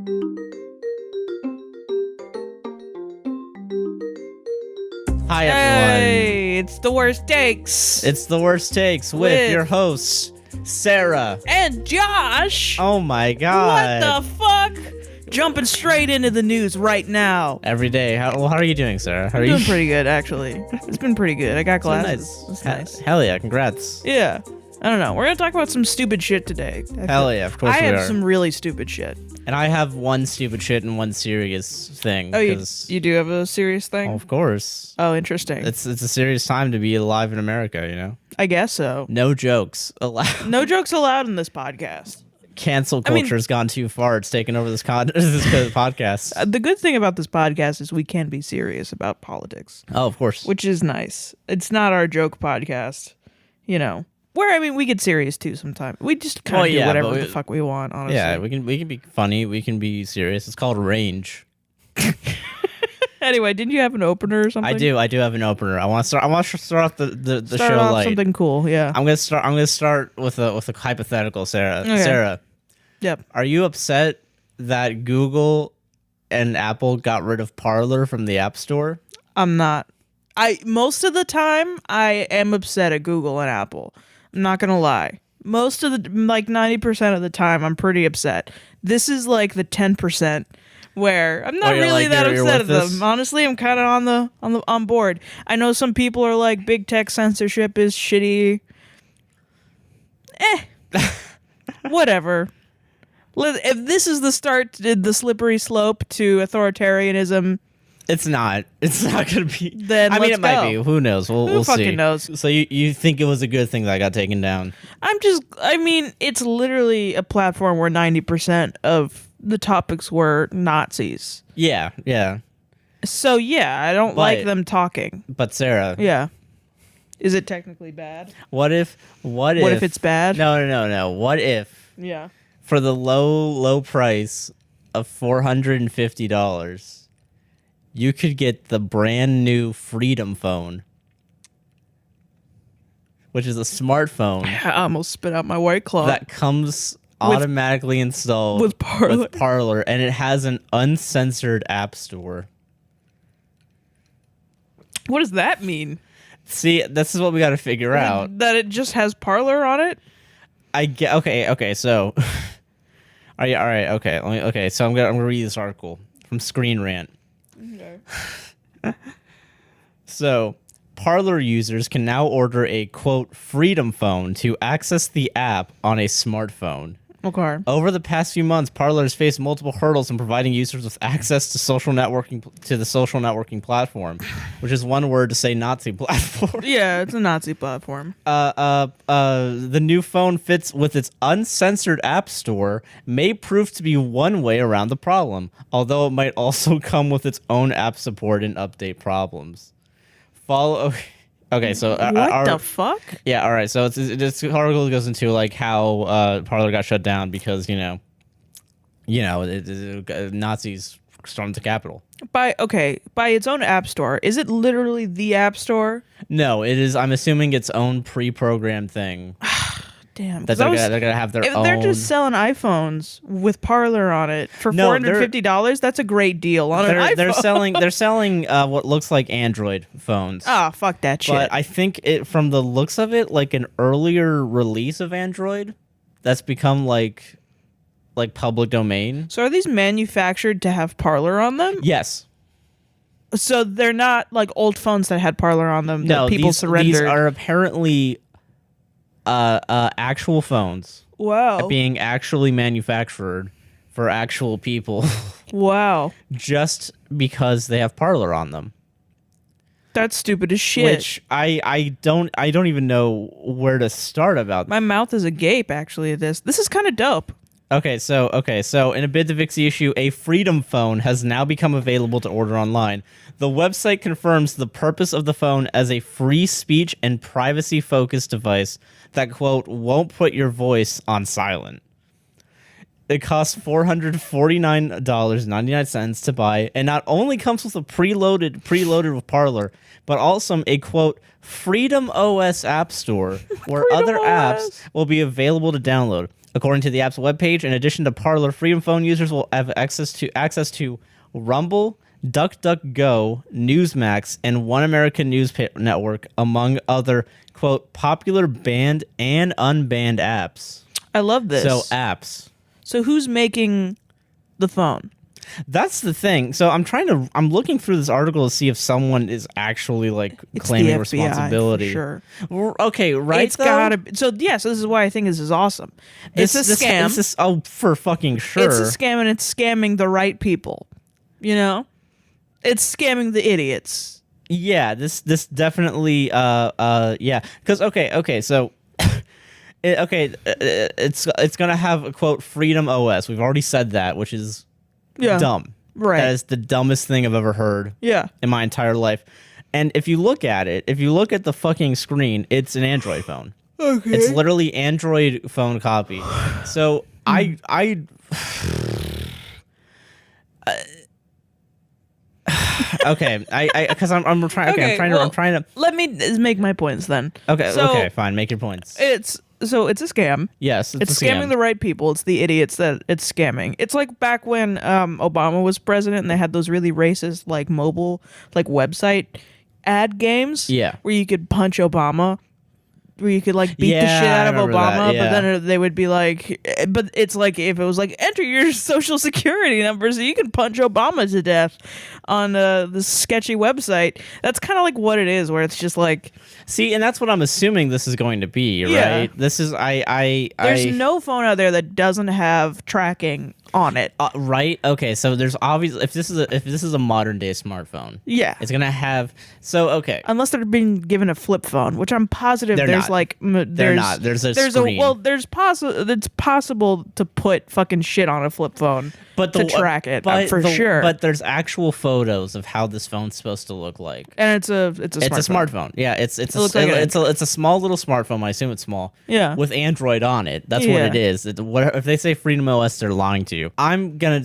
Hi, everyone. Hey, it's the worst takes. It's the worst takes with your hosts, Sarah and Josh. Oh my god. What the fuck? Jumping straight into the news right now. Every day. How are you doing, Sarah? How are I'm you? doing pretty good, actually. It's been pretty good. I got glasses. So It's nice. Hell yeah, congrats. Yeah. I don't know. We're going to talk about some stupid shit today. Hell yeah, of course we I are. have some really stupid shit. And I have one stupid shit and one serious thing. Oh, you do have a serious thing? Of course. Oh, interesting. It's a serious time to be alive in America, you know? I guess so. No jokes allowed. No jokes allowed in this podcast. Cancel culture's gone too far. It's taken over this podcast. The good thing about this podcast is we can be serious about politics. Oh, of course. Which is nice. It's not our joke podcast, you know. Where, I mean, we get serious too sometimes. We just kind of do whatever the fuck we want, honestly. Yeah, we can be funny. We can be serious. It's called range. Anyway, didn't you have an opener or something? I do have an opener. I want to start off the show off light. Something cool, yeah. I'm gonna start with a hypothetical, Sarah. Okay. Sarah. Yep. Are you upset that Google and Apple got rid of Parler from the App Store? I'm not. Most of the time I am upset at Google and Apple. I'm not gonna lie. Most of the 90% of the time I'm pretty upset. This is like the 10% where I'm not really that upset at them. Honestly, I'm kind of on board. I know some people are like big tech censorship is shitty. Whatever. If this is the start to the slippery slope to authoritarianism, it's not gonna be. Then I mean, it might be. go. Who knows? We'll see. Who fucking knows? So you think it was a good thing that I got taken down? I mean, it's literally a platform where 90% of the topics were Nazis. Yeah. So yeah, I don't like them talking. But Sarah. Yeah. Is it technically bad? What if it's bad? No. What if? Yeah. For the low price of $450, you could get the brand new Freedom Phone, which is a smartphone. I almost spit out my White Claw. That comes automatically installed with Parler, and it has an uncensored app store. What does that mean? See, this is what we got to figure out. That it just has Parler on it? I get okay. So, are you all right? Okay, so I'm gonna read this article from Screen Rant. Okay. So, Parler users can now order a quote Freedom Phone to access the app on a smartphone. Okay. Over the past few months, Parler has faced multiple hurdles in providing users with access to the social networking platform, which is one word to say Nazi platform. Yeah, it's a Nazi platform. The new phone fits with its uncensored app store may prove to be one way around the problem, although it might also come with its own app support and update problems. Okay, so what the fuck? Yeah, all right. So this article goes into like how Parler got shut down because Nazis stormed the Capitol. By its own app store. Is it literally the app store? No, it is. I'm assuming its own pre-programmed thing. Damn, that they're gonna have their own. They're just selling iPhones with Parler on it for $450. That's a great deal on an iPhone. They're selling what looks like Android phones. Ah, fuck that shit. But I think from the looks of it, like an earlier release of Android, that's become like public domain. So are these manufactured to have Parler on them? Yes. So they're not like old phones that had Parler on them that people surrendered. These are apparently actual phones. Wow. Being actually manufactured for actual people. Wow. Just because they have Parler on them. That's stupid as shit. Which I don't even know where to start about. My mouth is agape actually at this. This is kind of dope. Okay, so in a bid to fix the issue, a Freedom Phone has now become available to order online. The website confirms the purpose of the phone as a free speech and privacy-focused device that, quote, won't put your voice on silent. It costs $449.99 to buy, and not only comes with a preloaded with Parler, but also a, quote, Freedom OS app store where other apps will be available to download. According to the app's webpage, in addition to Parler, Freedom Phone users will have access to Rumble, DuckDuckGo, Newsmax, and One American News Network, among other, quote, popular banned and unbanned apps. I love this. So apps. So who's making the phone? That's the thing. So I'm looking through this article to see if someone is actually like It's claiming the FBI, responsibility. for sure. Okay, right? It's gotta be. So yeah, so this is why I think this is awesome. It's a scam. Oh, for fucking sure. It's a scam, and it's scamming the right people. You know, it's scamming the idiots. Yeah, this definitely yeah, because okay, so it's gonna have a quote Freedom OS. We've already said that, which is dumb. Right. That is the dumbest thing I've ever heard. Yeah. In my entire life. And if you look at the fucking screen, it's an Android phone. Okay. It's literally Android phone copy. So okay, I'm trying to. Let me make my points then. Okay, fine. Make your points. It's a scam. Yes, it's scamming the right people. It's the idiots that it's scamming. It's like back when Obama was president and they had those really racist like mobile like website ad games. Yeah, where you could punch Obama. Where you could like beat the shit out of Obama, but then they would be like, but it's like if it was like enter your social security number so you can punch Obama to death on this sketchy website. That's kind of like what it is, where it's just like, see, and that's what I'm assuming this is going to be, right? Yeah. This is there's no phone out there that doesn't have tracking on it, right? Okay, so there's obviously if this is a modern day smartphone, yeah, it's gonna have okay, unless they're being given a flip phone, which I'm positive they're there's not. like They're not. There's screen. It's possible to put fucking shit on a flip phone, but to track it sure. But there's actual photos of how this phone's supposed to look like, and it's a smartphone. Yeah, it's a small little smartphone. I assume it's small. Yeah, with Android on it. That's what it is. If they say Freedom OS, they're lying to you. I'm gonna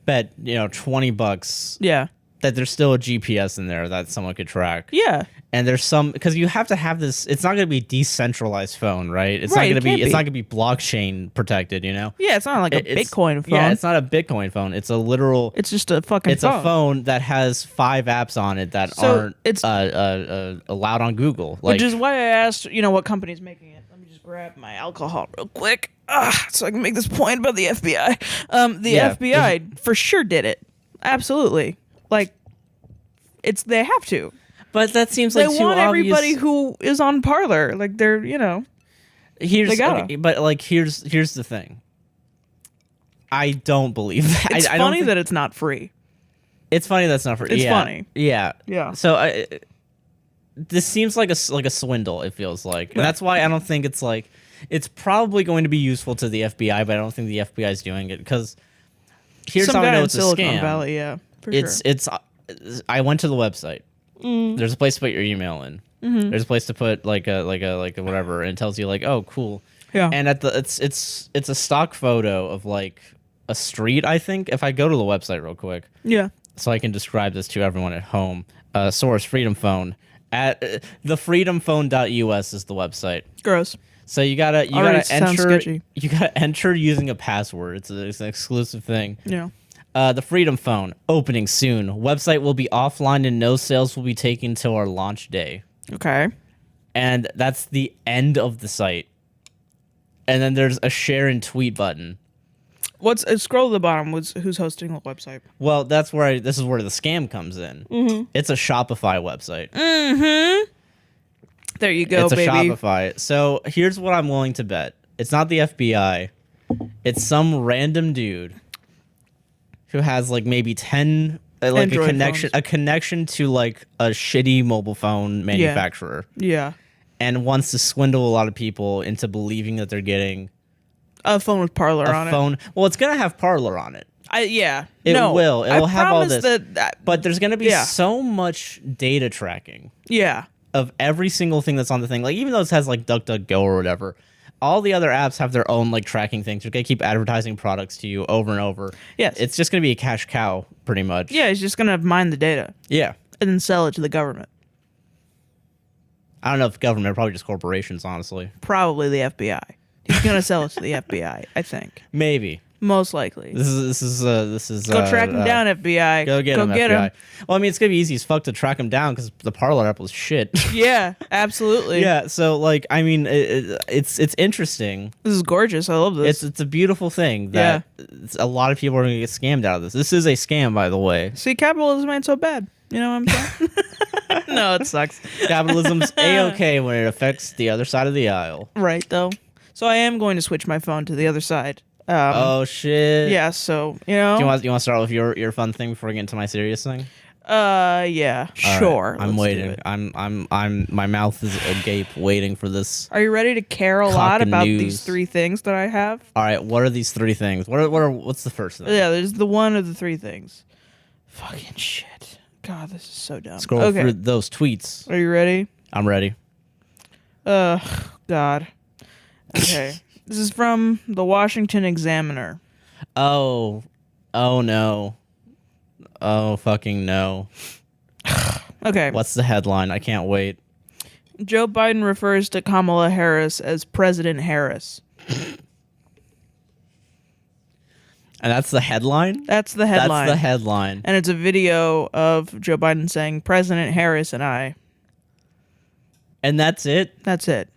bet $20. Yeah. That there's still a GPS in there that someone could track. Yeah. And there's some because you have to have this. It's not going to be decentralized phone, right? It's not going to be. It's not going to be blockchain protected. Yeah, it's not like a Bitcoin phone. Yeah, it's not a Bitcoin phone. It's a literal. It's just a fucking. It's a phone that has 5 apps on it that aren't allowed on Google. Which is why I asked, what company's making it. Let me just grab my alcohol real quick, so I can make this point about the FBI. The FBI for sure did it. Absolutely. Like, they have to. But that seems like they too want obvious. Everybody who is on Parler, like they're, Here's they gotta. Okay, but like here's the thing. I don't believe that. It's funny that it's not free. It's funny that's not free. It's funny. Yeah. Yeah. So this seems like a swindle. It feels like, and that's why I don't think it's like it's probably going to be useful to the FBI, but I don't think the FBI is doing it because here's Some how I guy know in it's Silicon a scam. Valley, yeah. It's I went to the website. There's a place to put your email in. There's a place to put like a whatever, and it tells you like, oh, cool. Yeah. And it's a stock photo of like a street. I think if I go to the website real quick. Yeah. So I can describe this to everyone at home. Source Freedom Phone at thefreedomphone.us is the website. Gross. So you gotta enter. Sketchy. You gotta enter using a password. It's an exclusive thing. Yeah. The Freedom Phone, opening soon. Website will be offline and no sales will be taken till our launch day. Okay. And that's the end of the site. And then there's a share and tweet button. Scroll to the bottom. Who's hosting the website? Well, this is where the scam comes in. It's a Shopify website. There you go, baby. It's a baby. Shopify. So here's what I'm willing to bet. It's not the FBI. It's some random dude who has like maybe 10 like a connection to like a shitty mobile phone manufacturer. Yeah. And wants to swindle a lot of people into believing that they're getting a phone with Parler on it. Well, it's gonna have Parler on it. It will. It will have all this. But there's gonna be so much data tracking. Yeah. Of every single thing that's on the thing. Like even though it has like DuckDuckGo or whatever. All the other apps have their own like tracking things. They're gonna keep advertising products to you over and over. Yes. It's just gonna be a cash cow, pretty much. Yeah, it's just gonna mine the data. Yeah. And then sell it to the government. I don't know if government, probably just corporations, honestly. Probably the FBI. He's gonna sell it to the FBI. I think Maybe. most likely. This is. Go track him down, FBI. Go get him, FBI. Well, I mean, it's gonna be easy as fuck to track him down because the Parler app was shit. Yeah, absolutely. Yeah. So, like, I mean, it's interesting. This is gorgeous. I love this. It's a beautiful thing that a lot of people are gonna get scammed out of this. This is a scam, by the way. See, capitalism ain't so bad. You know what I'm saying? No, it sucks. Capitalism's a-okay when it affects the other side of the aisle. Right, though. So I am going to switch my phone to the other side. Oh shit! Yeah, so you know. Do you want to start with your fun thing before we get into my serious thing? Yeah, sure. Right, I'm waiting. I'm my mouth is agape, waiting for this. Are you ready to care a lot about news. these 3 things that I have? All right, what are these 3 things? What's the first thing? Yeah, there's the one of the 3 things. Fucking shit. God, this is so dumb. Scroll through those tweets. Are you ready? I'm ready. God. Okay. This is from the Washington Examiner. Oh no. Oh fucking no. Okay. What's the headline? I can't wait. Joe Biden refers to Kamala Harris as President Harris. And that's the headline? That's the headline. That's the headline. And it's a video of Joe Biden saying, President Harris and I. And that's it? That's it.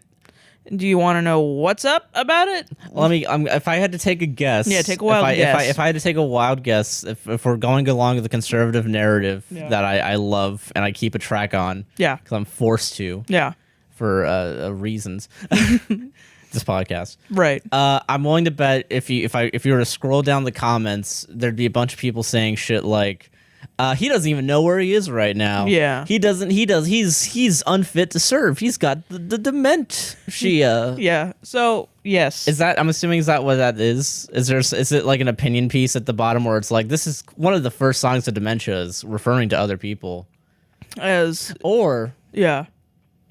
Do you want to know what's up about it? If I had to take a guess. Yeah, take a wild guess. If I had to take a wild guess, if we're going along with the conservative narrative that I love and I keep a track on. Yeah. Because I'm forced to. Yeah. For reasons. This podcast. Right. I'm willing to bet if you were to scroll down the comments, there'd be a bunch of people saying shit like, he doesn't even know where he is right now. Yeah. He's unfit to serve. He's got the dementia. Yeah. So, yes. I'm assuming is that what that is? Is it like an opinion piece at the bottom where it's like, this is one of the first songs of dementia is referring to other people? Yeah.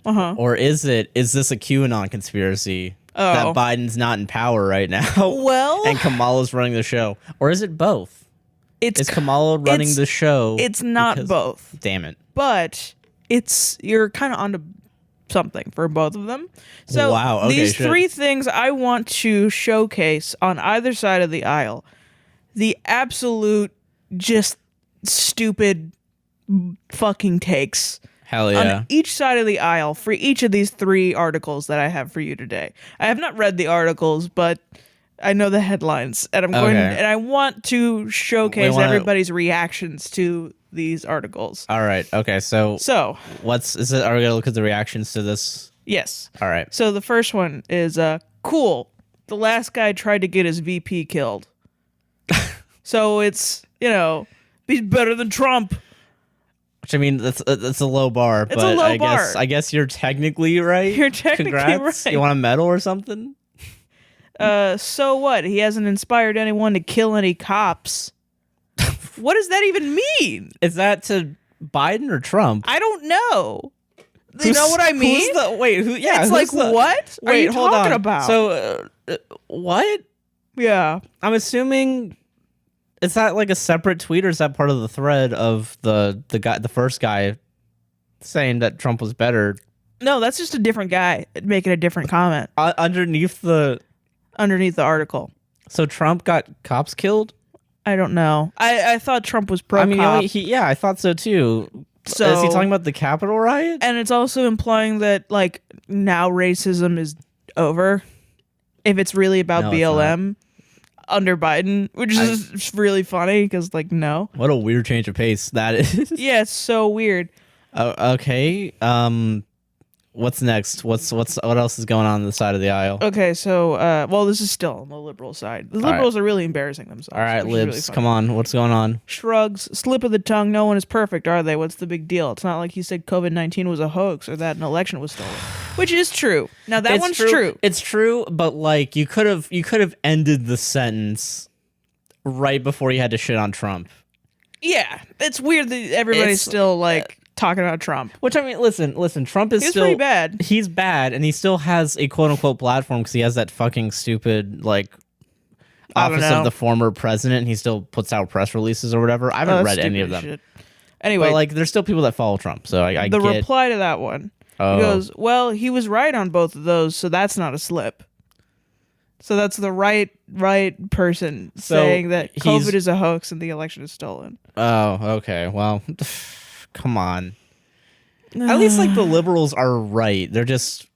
Uh-huh. Or is this a QAnon conspiracy? That Biden's not in power right now. Well, and Kamala's running the show. Or is it both? Is Kamala running the show? It's not both. Damn it. But you're kind of onto something for both of them. So wow, okay, these 3 things I want to showcase on either side of the aisle. The absolute just stupid fucking takes. Hell yeah. On each side of the aisle for each of these 3 articles that I have for you today. I have not read the articles, but I know the headlines, and and I want to showcase everybody's reactions to these articles. All right. Okay. So are we gonna look at the reactions to this? Yes. All right. So the first one is cool. The last guy tried to get his VP killed. So it's he's better than Trump. Which I mean, that's a low bar. It's a low bar. I guess you're technically right. You're technically Congrats. right. You want a medal or something? So what? He hasn't inspired anyone to kill any cops. What does that even mean? Is that to Biden or Trump? I don't know. You know what I mean? Yeah. It's like, what are you talking about? So, what? Yeah. I'm assuming... Is that like a separate tweet, or is that part of the thread of the first guy saying that Trump was better? No, that's just a different guy making a different comment underneath the article. So Trump got cops killed? I don't know. I thought Trump was pro. I mean, I thought so too. So is he talking about the Capitol riot? And it's also implying that like now racism is over. If it's really about BLM. Under Biden, which is really funny because, like, no. What a weird change of pace that is. Yeah, it's so weird. Okay. What's next? What else is going on the side of the aisle? Okay, so this is still on the liberal side. The liberals are really embarrassing themselves. All right, libs, really come on. What's going on? Shrugs, slip of the tongue. No one is perfect, are they? What's the big deal? It's not like he said COVID-19 was a hoax or that an election was stolen, which is true. Now that one's true. It's true, but like you could have ended the sentence right before you had to shit on Trump. Yeah, it's weird that everybody's still like. Talking about Trump. Which, I mean, listen, Trump is still... pretty bad. He's bad, and he still has a quote-unquote platform because he has that fucking stupid, like, office of the former president, and he still puts out press releases or whatever. I haven't read any of them. Shit. Anyway. But, like, there's still people that follow Trump, so I the get... reply to that one. He goes, well, he was right on both of those, so that's not a slip. So that's the right person saying that COVID is a hoax and the election is stolen. Oh, okay. Well, come on. At least like the liberals are right. They're just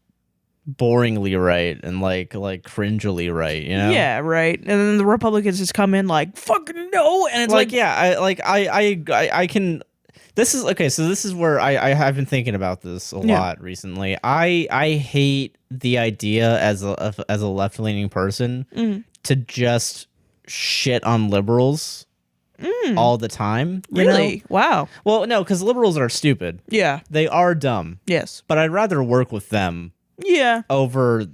boringly right and like cringily right, you know? Yeah, right. And then the Republicans just come in like fucking no, and it's like yeah, I can. This is okay. So this is where I have been thinking about this a lot recently. I hate the idea as a left leaning person to just shit on liberals all the time. Really? Know? Wow. Well, no, because liberals are stupid. Yeah, they are dumb. Yes, but I'd rather work with them. Yeah. Over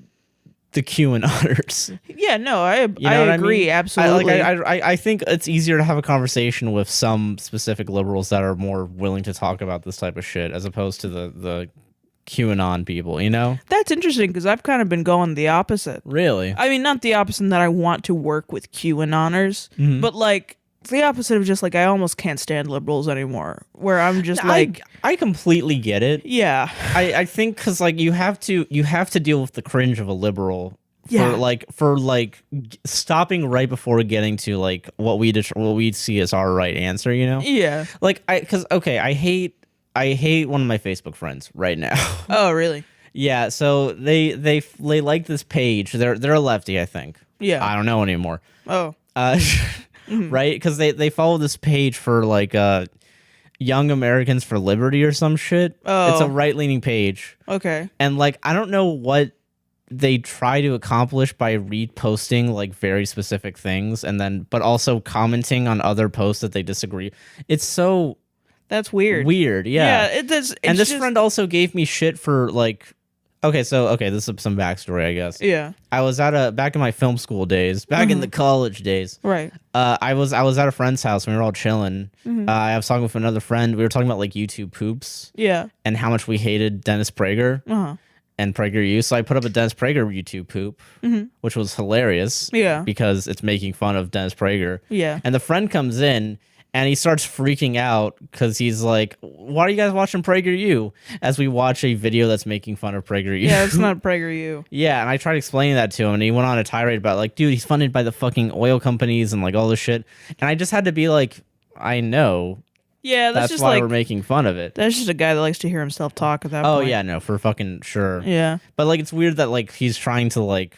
the QAnoners. Yeah, no, I agree, I mean? Absolutely. I think it's easier to have a conversation with some specific liberals that are more willing to talk about this type of shit as opposed to the QAnon people, you know? That's interesting because I've kind of been going the opposite. Really? I mean, not the opposite in that I want to work with QAnoners, but like the opposite of just like I almost can't stand liberals anymore. Where I'm just like I completely get it. Yeah. I think because like you have to deal with the cringe of a liberal. Yeah. For stopping right before getting to like what we'd see as our right answer, you know? Yeah. Like I hate one of my Facebook friends right now. Oh, really? Yeah, so they like this page. They're a lefty, I think. Yeah. I don't know anymore. Oh. Right? Because they follow this page for like Young Americans for Liberty or some shit. Oh. It's a right-leaning page. Okay. And like I don't know what they try to accomplish by reposting like very specific things and then but also commenting on other posts that they disagree. It's so that's weird. Weird, yeah. Yeah, it's and this friend also gave me shit for like this is some backstory, I guess. Yeah. I was back in my film school days, back in the college days. Right. I was at a friend's house and we were all chilling. I was talking with another friend. We were talking about like YouTube poops. Yeah. And how much we hated Dennis Prager. Uh-huh. And PragerU. So I put up a Dennis Prager YouTube poop, which was hilarious. Yeah. Because it's making fun of Dennis Prager. Yeah. And the friend comes in and he starts freaking out because he's like, why are you guys watching PragerU? As we watch a video that's making fun of PragerU. Yeah, it's not PragerU. Yeah, and I tried explaining that to him and he went on a tirade about like, dude, he's funded by the fucking oil companies and like all this shit. And I just had to be like, I know. Yeah, that's just why like, we're making fun of it. That's just a guy that likes to hear himself talk at that point. Oh, yeah, no, for fucking sure. Yeah. But, like, it's weird that, like, he's trying to, like...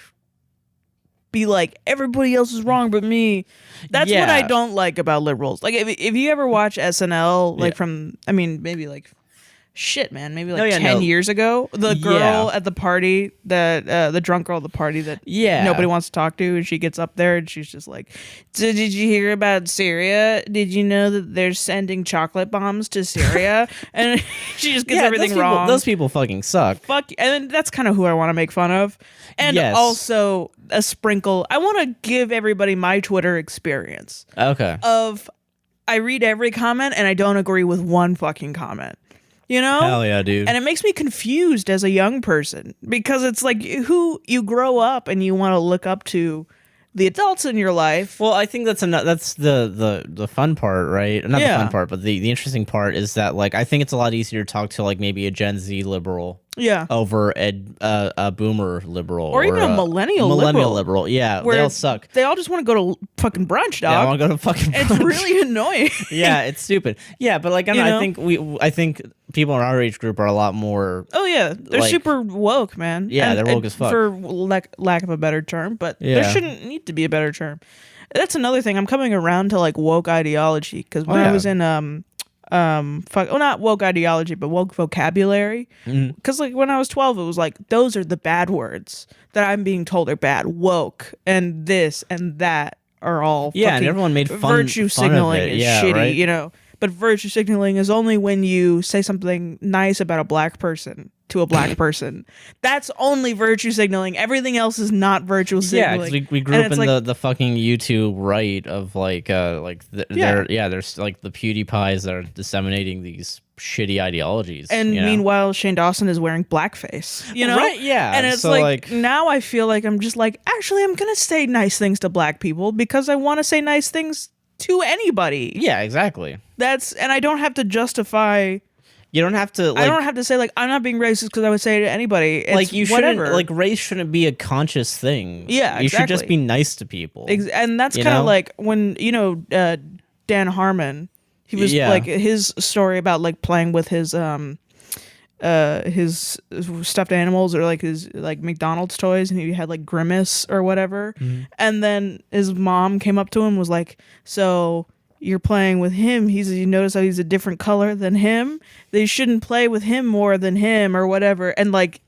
be like, everybody else is wrong but me. That's what I don't like about liberals. Like, if you ever watch SNL, like, from, I mean, maybe, like... Shit, man. Maybe like 10 years ago, the girl at the party, the drunk girl at the party that nobody wants to talk to, and she gets up there and she's just like, did you hear about Syria? Did you know that they're sending chocolate bombs to Syria? And she just gets everything wrong. Those people fucking suck. Fuck, and that's kind of who I want to make fun of. And also a sprinkle. I want to give everybody my Twitter experience. Okay. Of I read every comment and I don't agree with one fucking comment. You know? Hell yeah, dude. And it makes me confused as a young person because it's like who you grow up and you want to look up to the adults in your life. Well, I think that's the fun part, right? Not the fun part, but the interesting part is that like I think it's a lot easier to talk to like maybe a Gen Z liberal. Yeah. Over a boomer liberal. Or even a millennial liberal. Yeah, they all suck. They all just want to go to fucking brunch, dog. Yeah, I want to go to fucking brunch. It's really annoying. Yeah, it's stupid. Yeah, but like I think people in our age group are a lot more... Oh, yeah. They're like, super woke, man. Yeah, they're woke as fuck. For lack of a better term, but there shouldn't need to be a better term. That's another thing. I'm coming around to like woke ideology because when I was in... not woke ideology, but woke vocabulary. Because like when I was 12, it was like those are the bad words that I'm being told are bad. Woke and this and that are all and everyone made fun virtue signaling of it. is shitty, right? You know. But virtue signaling is only when you say something nice about a black person to a black person. That's only virtue signaling. Everything else is not virtue signaling. Yeah, we grew up in the fucking YouTube right of there's like the PewDiePies that are disseminating these shitty ideologies. And meanwhile, Shane Dawson is wearing blackface. You know? Right, yeah. And it's like now I feel like I'm just like, actually, I'm going to say nice things to black people because I want to say nice things to anybody. Yeah, exactly. And I don't have to justify You don't have to. Like, I don't have to say like I'm not being racist because I would say it to anybody. It's like you whatever. shouldn't. Like race shouldn't be a conscious thing. Yeah, you should just exactly. be nice to people. And that's you kind of know? like when Dan Harmon. He was Yeah. like his story about like playing with his stuffed animals or like his like McDonald's toys, and he had like Grimace or whatever. And then his mom came up to him and was like, so you're playing with him, you notice how he's a different color than him, that you shouldn't play with him more than him or whatever. And like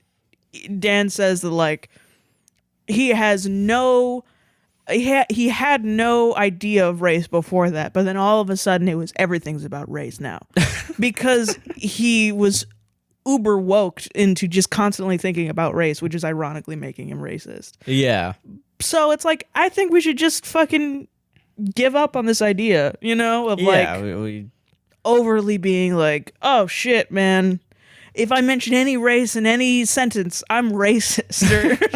Dan says that like he had no idea of race before that, but then all of a sudden it was everything's about race now because he was uber woke into just constantly thinking about race, which is ironically making him racist. Yeah. So it's like, I think we should just fucking give up on this idea, of like we overly being like, oh shit, man, if I mention any race in any sentence, I'm racist.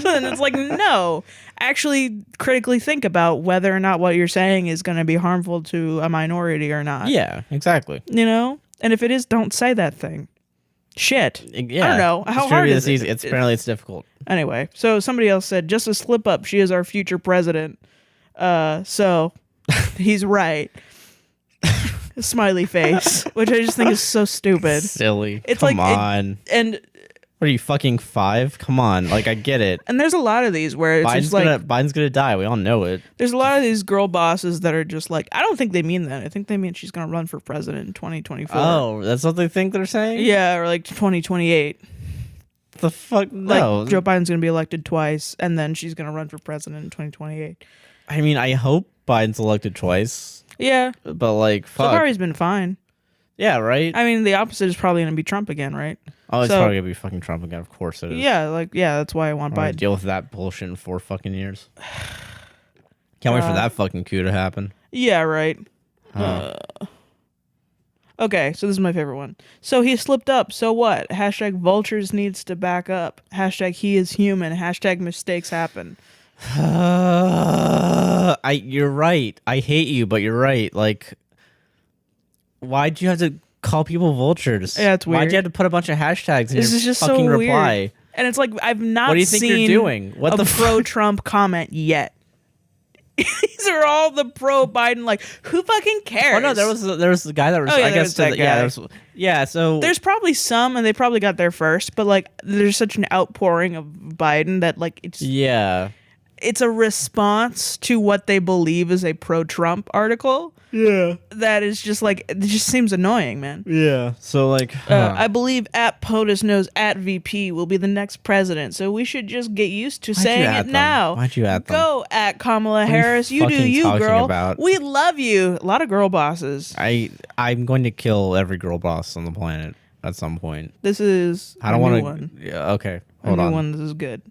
And it's like, no, actually critically think about whether or not what you're saying is going to be harmful to a minority or not. Yeah, exactly. And if it is, don't say that thing. Shit. Yeah. I don't know. How hard is it? It's apparently it's difficult. Anyway, so somebody else said, just a slip up. She is our future president. So he's right. Smiley face, which I just think is so stupid. Silly. It's Come like on. And What are you, fucking 5? Come on. Like, I get it. and there's a lot of these where it's just like Biden's gonna die. We all know it. there's a lot of these girl bosses that are just like, I don't think they mean that. I think they mean she's gonna run for president in 2024. Oh, that's what they think they're saying? Yeah, or like 2028. The fuck? No. Like Joe Biden's gonna be elected twice, and then she's gonna run for president in 2028. I mean, I hope Biden's elected twice. Yeah, But, like, so fuck. far he's been fine. Yeah, right? I mean, the opposite is probably gonna be Trump again, right? Oh, it's so- probably gonna be fucking Trump again. Of course it is. Yeah, that's why I want I'm gonna Biden. deal with that bullshit in 4 fucking years. Can't wait for God. that fucking coup to happen. Yeah, right. Huh. Okay, so this is my favorite one. So he slipped up. So what? Hashtag vultures needs to back up. Hashtag he is human. Hashtag mistakes happen. You're right. I hate you, but you're right. Like, why'd you have to call people vultures? Yeah, it's Why'd weird. you have to put a bunch of hashtags in This your is just fucking so reply? weird. And it's like I've not What do you think seen you're doing? What a the fuck? pro-Trump comment yet. These are all the pro-Biden. Like, who fucking cares? Oh no, there was the guy that was. Oh, yeah, I there guess was that yeah, guy. yeah. So There's probably some, and they probably got there first. But like, there's such an outpouring of Biden that like yeah. it's a response to what they believe is a pro-Trump article. Yeah. That is just like, it just seems annoying, man. Yeah. So like, I believe at POTUS knows at VP will be the next president, so we should just get used to Why'd you saying at it them? now. Why'd you at them? Go at Kamala are you Harris. You do fucking you, talking girl. about? We love you. A lot of girl bosses. I'm going to kill every girl boss on the planet at some point. This is I don't want want one. to. Yeah. Okay. A Hold new on. one. This is good.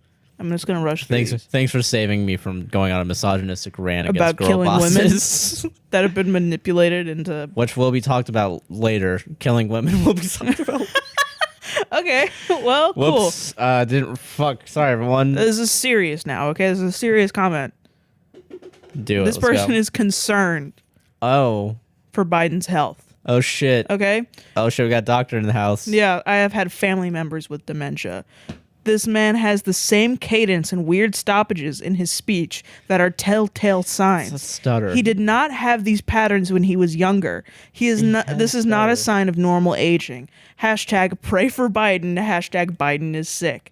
I'm just gonna rush through these Thanks for saving me from going on a misogynistic rant about against girl killing bosses. women that have been manipulated into. Which will be talked about later. Killing women will be talked about. Okay, well, cool. Whoops. Didn't fuck. Sorry, everyone. This is serious now. Okay, this is a serious comment. Do it. This Let's person go. is concerned Oh. for Biden's health. Oh shit. Okay. Oh shit. We got a doctor in the house. Yeah, I have had family members with dementia. This man has the same cadence and weird stoppages in his speech that are telltale signs. It's a stutter. He did not have these patterns when he was younger. This is not a sign of normal aging. Hashtag pray for Biden. Hashtag Biden is sick.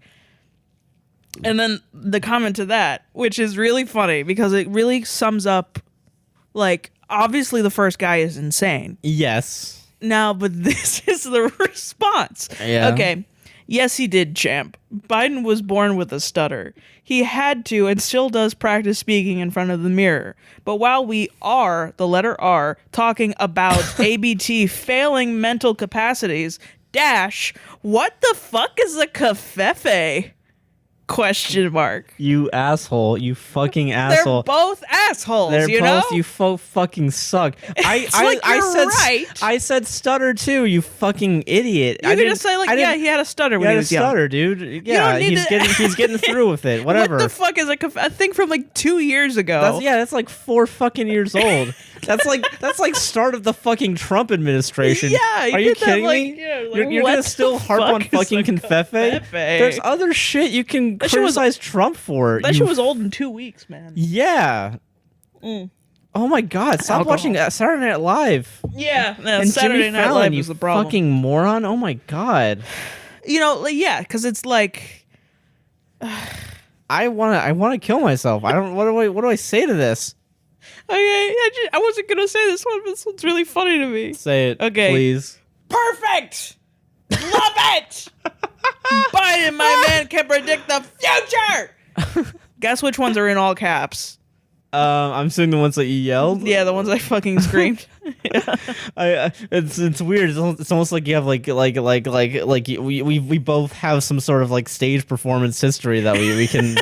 And then the comment to that, which is really funny because it really sums up, like, obviously the first guy is insane. Yes. Now, but this is the response. Yeah. Okay. Yes, he did, champ. Biden was born with a stutter. He had to and still does practice speaking in front of the mirror. But while we are, the letter R, talking about ABT failing mental capacities, dash, what the fuck is a covfefe? Question mark. You asshole. You fucking asshole. They're both assholes. They're you both. know? You fucking suck. I said stutter too. You fucking idiot. You could just say he had a stutter when he was young. Stutter, dude. Yeah, he's getting through with it. Whatever. What the fuck is a thing from like 2 years ago? That's like 4 fucking years old. That's like start of the fucking Trump administration. Yeah, are you kidding me? You're gonna still harp on fucking Confefe? There's other shit you can criticize Trump for. That shit was old in 2 weeks, man. Yeah. Oh my God! Stop watching Saturday Night Live. Yeah, and Saturday Jimmy Night Fallon, Live is the problem. Fucking moron! Oh my God. Because it's like. I wanna kill myself. I don't. What do I say to this? Okay, I wasn't gonna say this one, but this one's really funny to me. Say it, okay, please. Perfect. Love it. Biden, my man, can predict the future. Guess which ones are in all caps? I'm assuming the ones that you yelled. Yeah, the ones I fucking screamed. It's weird. It's almost like you have we both have some sort of like stage performance history that we can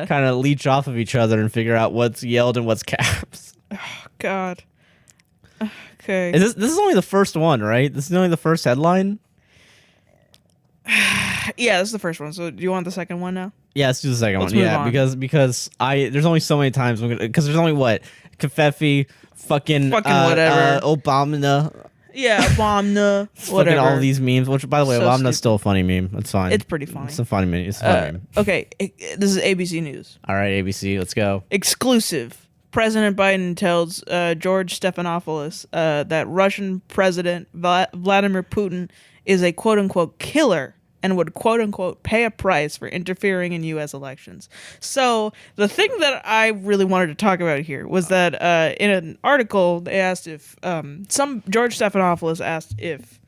kind of leech off of each other and figure out what's yelled and what's caps. Oh God. Okay. This is only the first one, right? This is only the first headline. Yeah, this is the first one. So do you want the second one now? Yeah, let's do the second one. Move Yeah, on. because there's only so many times because there's only what Confefe, fucking whatever, Obama. Yeah, Obama, Fucking whatever. all these memes. Which, by the way, So Obama's still a funny meme. It's fine. It's pretty funny. It's a funny meme. It's a funny meme. Okay, this is ABC News. All right, ABC, let's go. Exclusive. President Biden tells George Stephanopoulos that Russian President Vladimir Putin is a quote-unquote killer and would quote-unquote pay a price for interfering in U.S. elections. So the thing that I really wanted to talk about here was that in an article, they asked if George Stephanopoulos asked if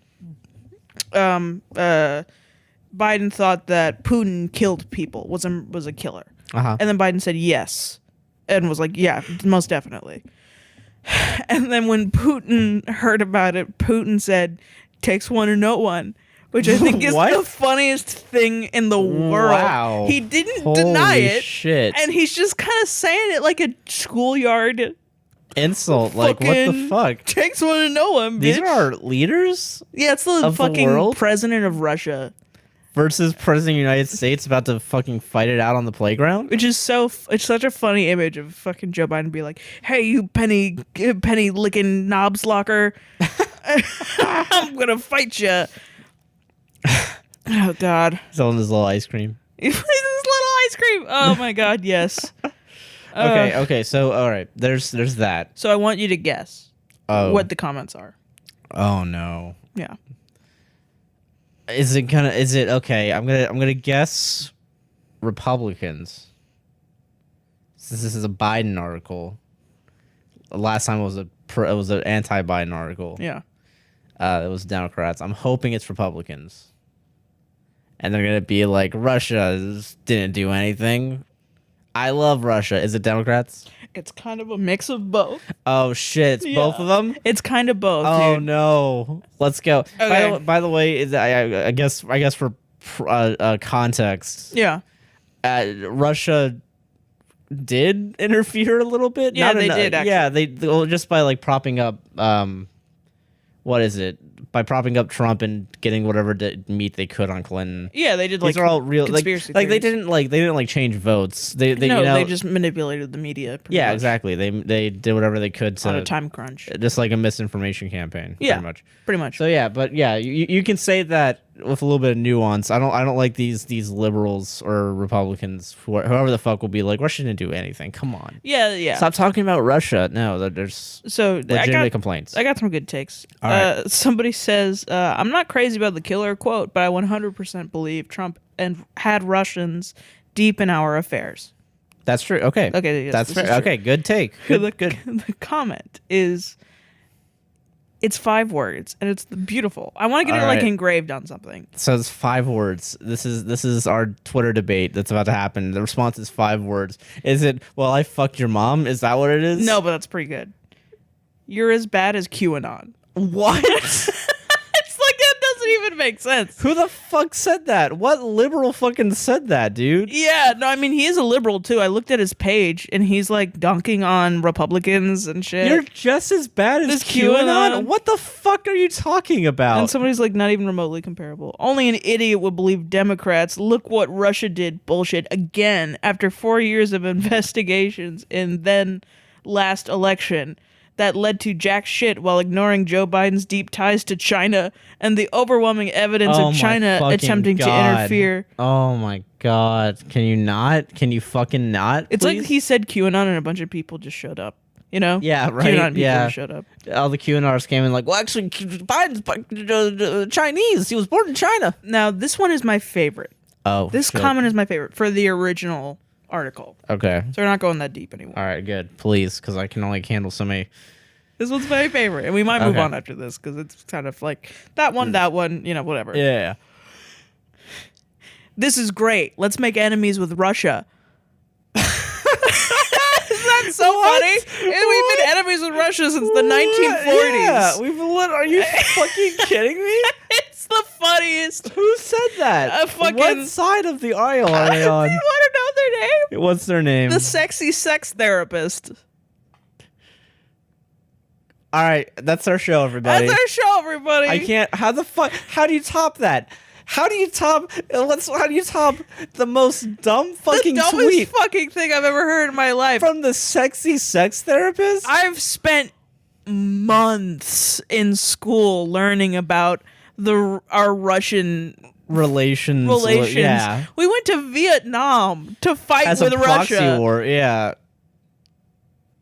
Biden thought that Putin killed people, was a killer. Uh-huh. And then Biden said yes. And was like, yeah, most definitely. And then when Putin heard about it, Putin said, takes one to know one, which I think is the funniest thing in the world. Wow. He didn't deny it. Shit. And he's just kind of saying it like a schoolyard insult. Like, what the fuck? Takes one to know one, bitch. These are our leaders? Yeah, it's the fucking world? president of Russia. Versus president of the United States about to fucking fight it out on the playground? Which is it's such a funny image of fucking Joe Biden be like, hey, you penny licking knobs locker. I'm going to fight you. Oh, God. Selling his little ice cream. His little ice cream. Oh, my God, yes. Okay, so, all right, there's that. So I want you to guess what the comments are. Oh, no. Yeah. Is it okay? I'm gonna guess Republicans. Since this is a Biden article. Last time it was an anti-Biden article. Yeah. It was Democrats. I'm hoping it's Republicans. And they're gonna be like, Russia didn't do anything. I love Russia. Is it Democrats? It's kind of a mix of both. Oh shit! It's both of them. It's kind of both. Oh dude. No! Let's go. Okay. By the way, I guess for context. Yeah. Russia did interfere a little bit. Yeah, they did. Actually. Yeah, they just by like propping up. What is it? By propping up Trump and getting whatever meat they could on Clinton. Yeah, they did. These are all real. Conspiracy like they theories. didn't change votes. They they just manipulated the media. Yeah, much. exactly. They did whatever they could to on a time crunch. Just like a misinformation campaign. Yeah, pretty much. So yeah, but yeah, you can say that with a little bit of nuance. I don't like these liberals or Republicans, whoever the fuck will be like, Russia didn't do anything. Come on. Yeah. Stop talking about Russia. No, there's legitimate complaints. I got some good takes. All right. Somebody says, I'm not crazy about the killer quote, but I 100% believe Trump had Russians deep in our affairs. That's true. Okay. Okay. Yes, that's fair. Okay. Good take. Good. The comment is, it's 5 words and it's beautiful. I want to get it like engraved on something. So it's 5 words. This is our Twitter debate that's about to happen. The response is 5 words. Is it, well, I fucked your mom? Is that what it is? No, but that's pretty good. You're as bad as QAnon. What? It's like, that doesn't even make sense. Who the fuck said that? What liberal fucking said that, dude? Yeah, no, I mean, he is a liberal, too. I looked at his page, and he's, like, dunking on Republicans and shit. You're just as bad as This QAnon? QAnon. What the fuck are you talking about? And somebody's like, not even remotely comparable. Only an idiot would believe Democrats. Look what Russia did. Bullshit. Again, after 4 years of investigations and then last election that led to jack shit while ignoring Joe Biden's deep ties to China and the overwhelming evidence Oh of my China fucking attempting to God. interfere. Oh my god. Can you not? Can you fucking not? It's please? like he said QAnon and a bunch of people just showed up. You know? Yeah, right. QAnon people Yeah. just showed up. All the QAners came in like, well, actually, Biden's Chinese. He was born in China. Now, this one is my favorite. Oh, This shit. comment is my favorite for the original article. Okay. So we're not going that deep anymore. All right, good. Please, because I can only handle so many. This one's my favorite, and we might move Okay. on after this because it's kind of like that one, whatever. Yeah. This is great. Let's make enemies with Russia. Isn't that so funny? And we've been enemies with Russia since the 1940s. Yeah, we've are you fucking kidding me? It's the funniest. Who said that? What side of the aisle are they You on? want to know their name? What's their name? The sexy sex therapist. All right, that's our show, everybody. That's our show, everybody. I can't. How the fuck? How do you top that? How do you top? How do you top the most dumb fucking the dumbest tweet fucking thing I've ever heard in my life. from the sexy sex therapist? I've spent months in school learning about our Russian relations. Yeah. We went to Vietnam to fight As with a proxy Russia. war. Yeah.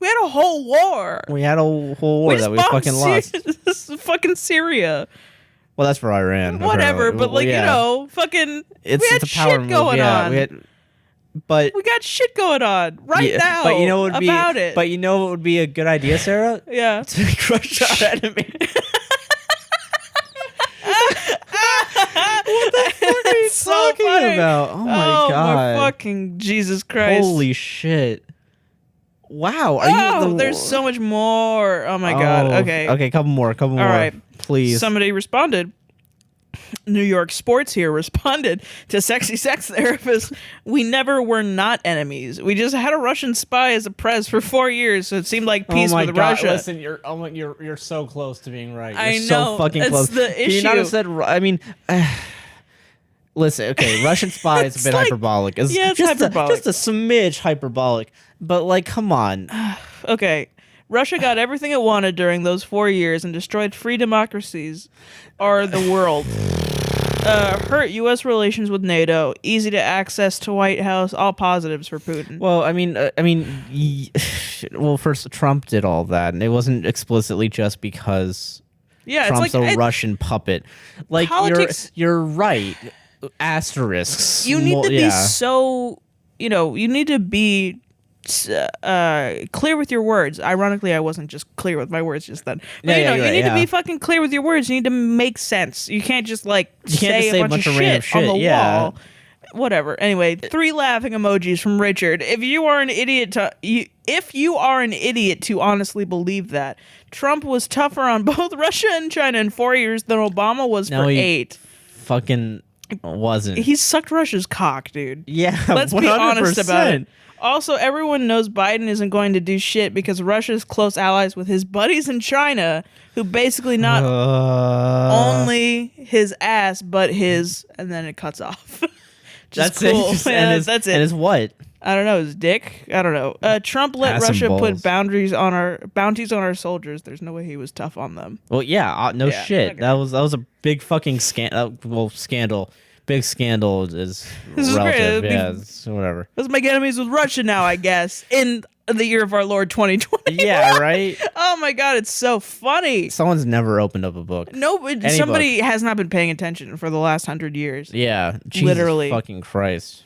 We had a whole war. We had a whole war that we fucking lost. This is fucking Syria. Well, that's for Iran. Whatever, apparently. but like Yeah. you know, fucking. It's we had a power shit move. going Yeah, on. But We got shit going on right yeah, now. But you know what would about be? it. But you know what would be a good idea, Sarah? Yeah. To crush our enemy. What the fuck are you It's so talking funny. about? Oh my Oh god! my fucking Jesus Christ! Holy shit! Wow, are Oh, you? there's so much more. Oh my god. Okay. Okay, couple more. All right. please. Somebody responded. New York Sports here responded to sexy sex therapist. We never were not enemies. We just had a Russian spy as a prez for 4 years, so it seemed like peace oh my with god! Russia. Listen, you're so close to being right. You're I so know, fucking that's close. the Can you not issue. have said? I mean. Listen, okay, Russian spy is a It's bit like- hyperbolic. yeah, it's just hyperbolic. just a smidge hyperbolic. But like, come on. Okay. Russia got everything it wanted during those 4 years and destroyed free democracies or the world. Hurt U.S. relations with NATO, easy to access to White House, all positives for Putin. Well, well, first Trump did all that, and it wasn't explicitly just because yeah, Trump's it's like a Russian puppet. Like politics- you're right. Asterisks. you need to be yeah. so, you need to be clear with your words. Ironically, I wasn't just clear with my words just then. But Yeah, you you're need right, to be yeah. fucking clear with your words. You need to make sense. You can't just like You can't just say a bunch of random shit on the yeah. wall. Whatever. Anyway, 3 laughing emojis from Richard. If you are an idiot to honestly believe that Trump was tougher on both Russia and China in 4 years than Obama was No, for he 8. Fucking wasn't. He sucked Russia's cock, dude. Yeah, Let's 100%. be honest about it. Also, everyone knows Biden isn't going to do shit because Russia's close allies with his buddies in China, who basically not only his ass, but his, and then it cuts off. Just That's cool. it. Yeah, and that's it. And his what? I don't know, his dick. I don't know. Trump let Ass and Russia balls. put bounties on our soldiers. There's no way he was tough on them. Well, yeah, no Yeah, shit. okay. That was a big fucking scandal. Big scandal is This is great. relative. It'd be- Yeah, it's whatever. Let's make enemies with Russia now, I guess, in the year of our Lord 2020. Yeah, right. Oh my god, it's so funny. Someone's never opened up a book. No, somebody has not been paying attention for the last 100 years. Yeah, Jesus Literally. fucking Christ.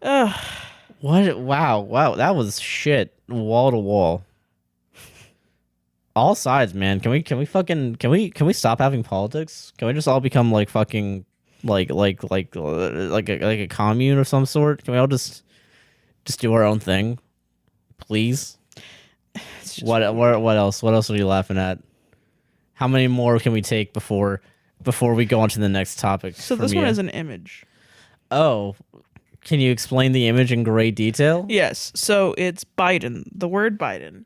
Ugh. What? Wow, that was shit, wall to wall. All sides, man. Can we stop having politics? Can we just all become like fucking like a commune of some sort? Can we all just do our own thing, please? What else? What else are you laughing at? How many more can we take before before we go on to the next topic. So this one is an image. Oh, can you explain the image in great detail? Yes. So it's Biden, the word Biden,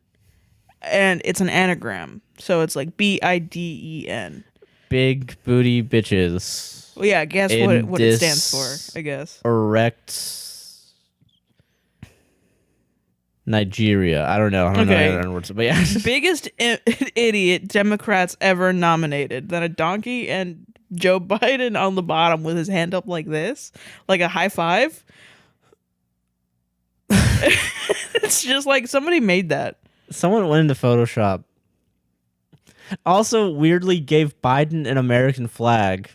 and it's an anagram. So it's like Biden. Big booty bitches. Well, yeah, guess what it stands for, I guess. Erect Nigeria. I don't know. I don't know words, but yeah. Biggest idiot Democrats ever nominated. Then a donkey and Joe Biden on the bottom with his hand up like this, like a high five. It's just like somebody made that. Someone went into Photoshop. Also, weirdly gave Biden an American flag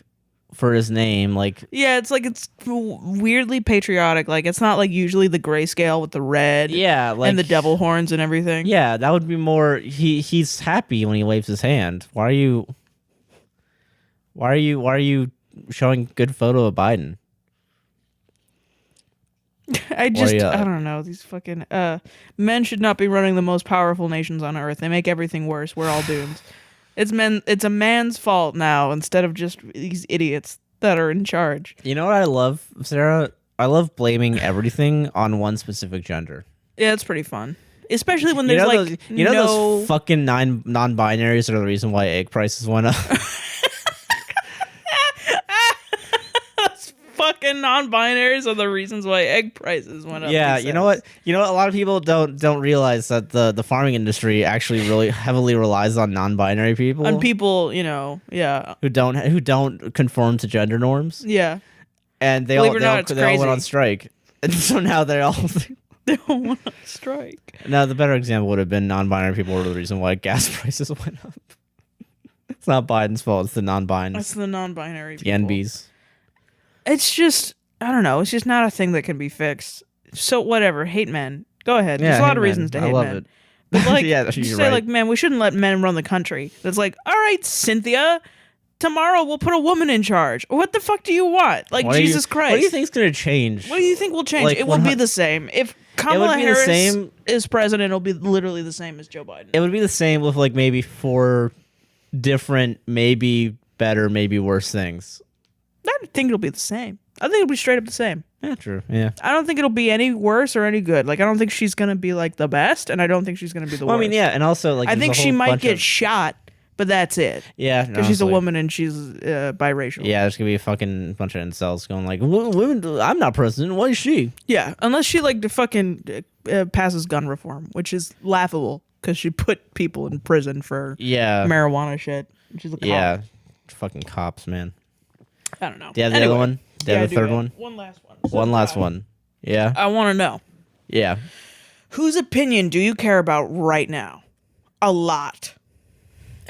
for his name. Like, yeah, it's like it's weirdly patriotic. Like, it's not like usually the grayscale with the red, like, and the devil horns and everything. Yeah, that would be more. He's happy when he waves his hand. Why are you showing good photo of Biden? I don't know. These fucking men should not be running the most powerful nations on earth. They make everything worse. We're all doomed. It's a man's fault now instead of just these idiots that are in charge. You know what I love, Sarah? I love blaming everything on one specific gender. Yeah, it's pretty fun. Especially when there's those fucking non-binaries are the reason why egg prices went up. Fucking non-binaries are the reasons why egg prices went up. Yeah, you know what? A lot of people don't realize that the farming industry actually really heavily relies on non-binary people. On people, who don't conform to gender norms. Yeah. And they all went on strike. And so now they all went on strike. Now the better example would have been non-binary people were the reason why gas prices went up. It's not Biden's fault, it's the non-binary. It's the non-binary the people. NBs. It's just, I don't know. It's just not a thing that can be fixed. So whatever. Hate men. Go ahead. Yeah, there's a lot of reasons to hate men. I love it. But like, yeah, just say like, man, we shouldn't let men run the country. It's like, all right, Cynthia, tomorrow we'll put a woman in charge. What the fuck do you want? Like, Jesus Christ. What do you think's going to change? What do you think will change? Like, it will be the same. If Kamala Harris is president, it'll be literally the same as Joe Biden. It would be the same with like maybe 4 different, maybe better, maybe worse things. I don't think it'll be the same. I think it'll be straight up the same. Yeah, true. Yeah. I don't think it'll be any worse or any good. Like, I don't think she's going to be, like, the best, and I don't think she's going to be the worst. I mean, yeah, and also, like, I think she might get shot, but that's it. Yeah. Because she's a woman and she's biracial. Yeah, there's going to be a fucking bunch of incels going like, women, I'm not president. Why is she? Yeah, unless she, like, fucking passes gun reform, which is laughable because she put people in prison for marijuana shit. She's a cop. Yeah. Fucking cops, man. I don't know. Do you have the other one? Do you have the third one? One last one. One last one. Yeah. I want to know. Yeah. Whose opinion do you care about right now? A lot.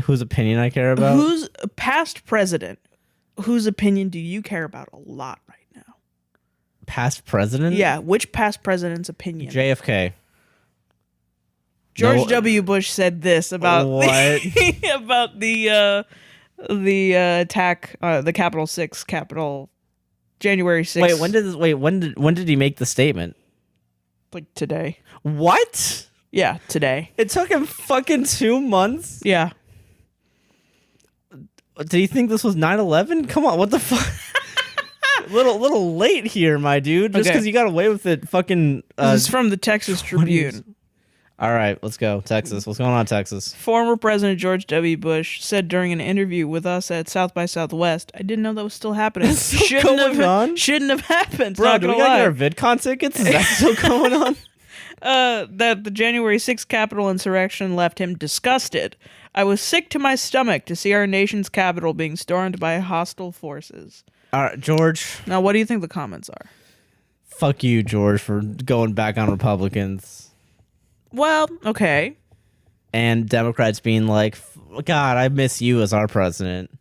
Whose opinion I care about? Who's past president? Whose opinion do you care about a lot right now? Past president? Yeah. Which past president's opinion? JFK. George W. Bush said this about about the attack, the Capitol January 6th. When did he make the statement? Like today. What? Yeah, today. It took him fucking 2 months? Yeah. Do you think this was 9/11? Come on, what the fuck? little late here, my dude. Just because you got away with it fucking... this is from the Texas Tribune. All right, let's go. Texas. What's going on, Texas? Former President George W. Bush said during an interview with us at South by Southwest, I didn't know that was still happening. Shouldn't have happened. Bro, do we gotta get our VidCon tickets? Is that still going on? That the January 6th Capitol insurrection left him disgusted. I was sick to my stomach to see our nation's capital being stormed by hostile forces. All right, George. Now, what do you think the comments are? Fuck you, George, for going back on Republicans. Well, okay. And Democrats being like, God, I miss you as our president.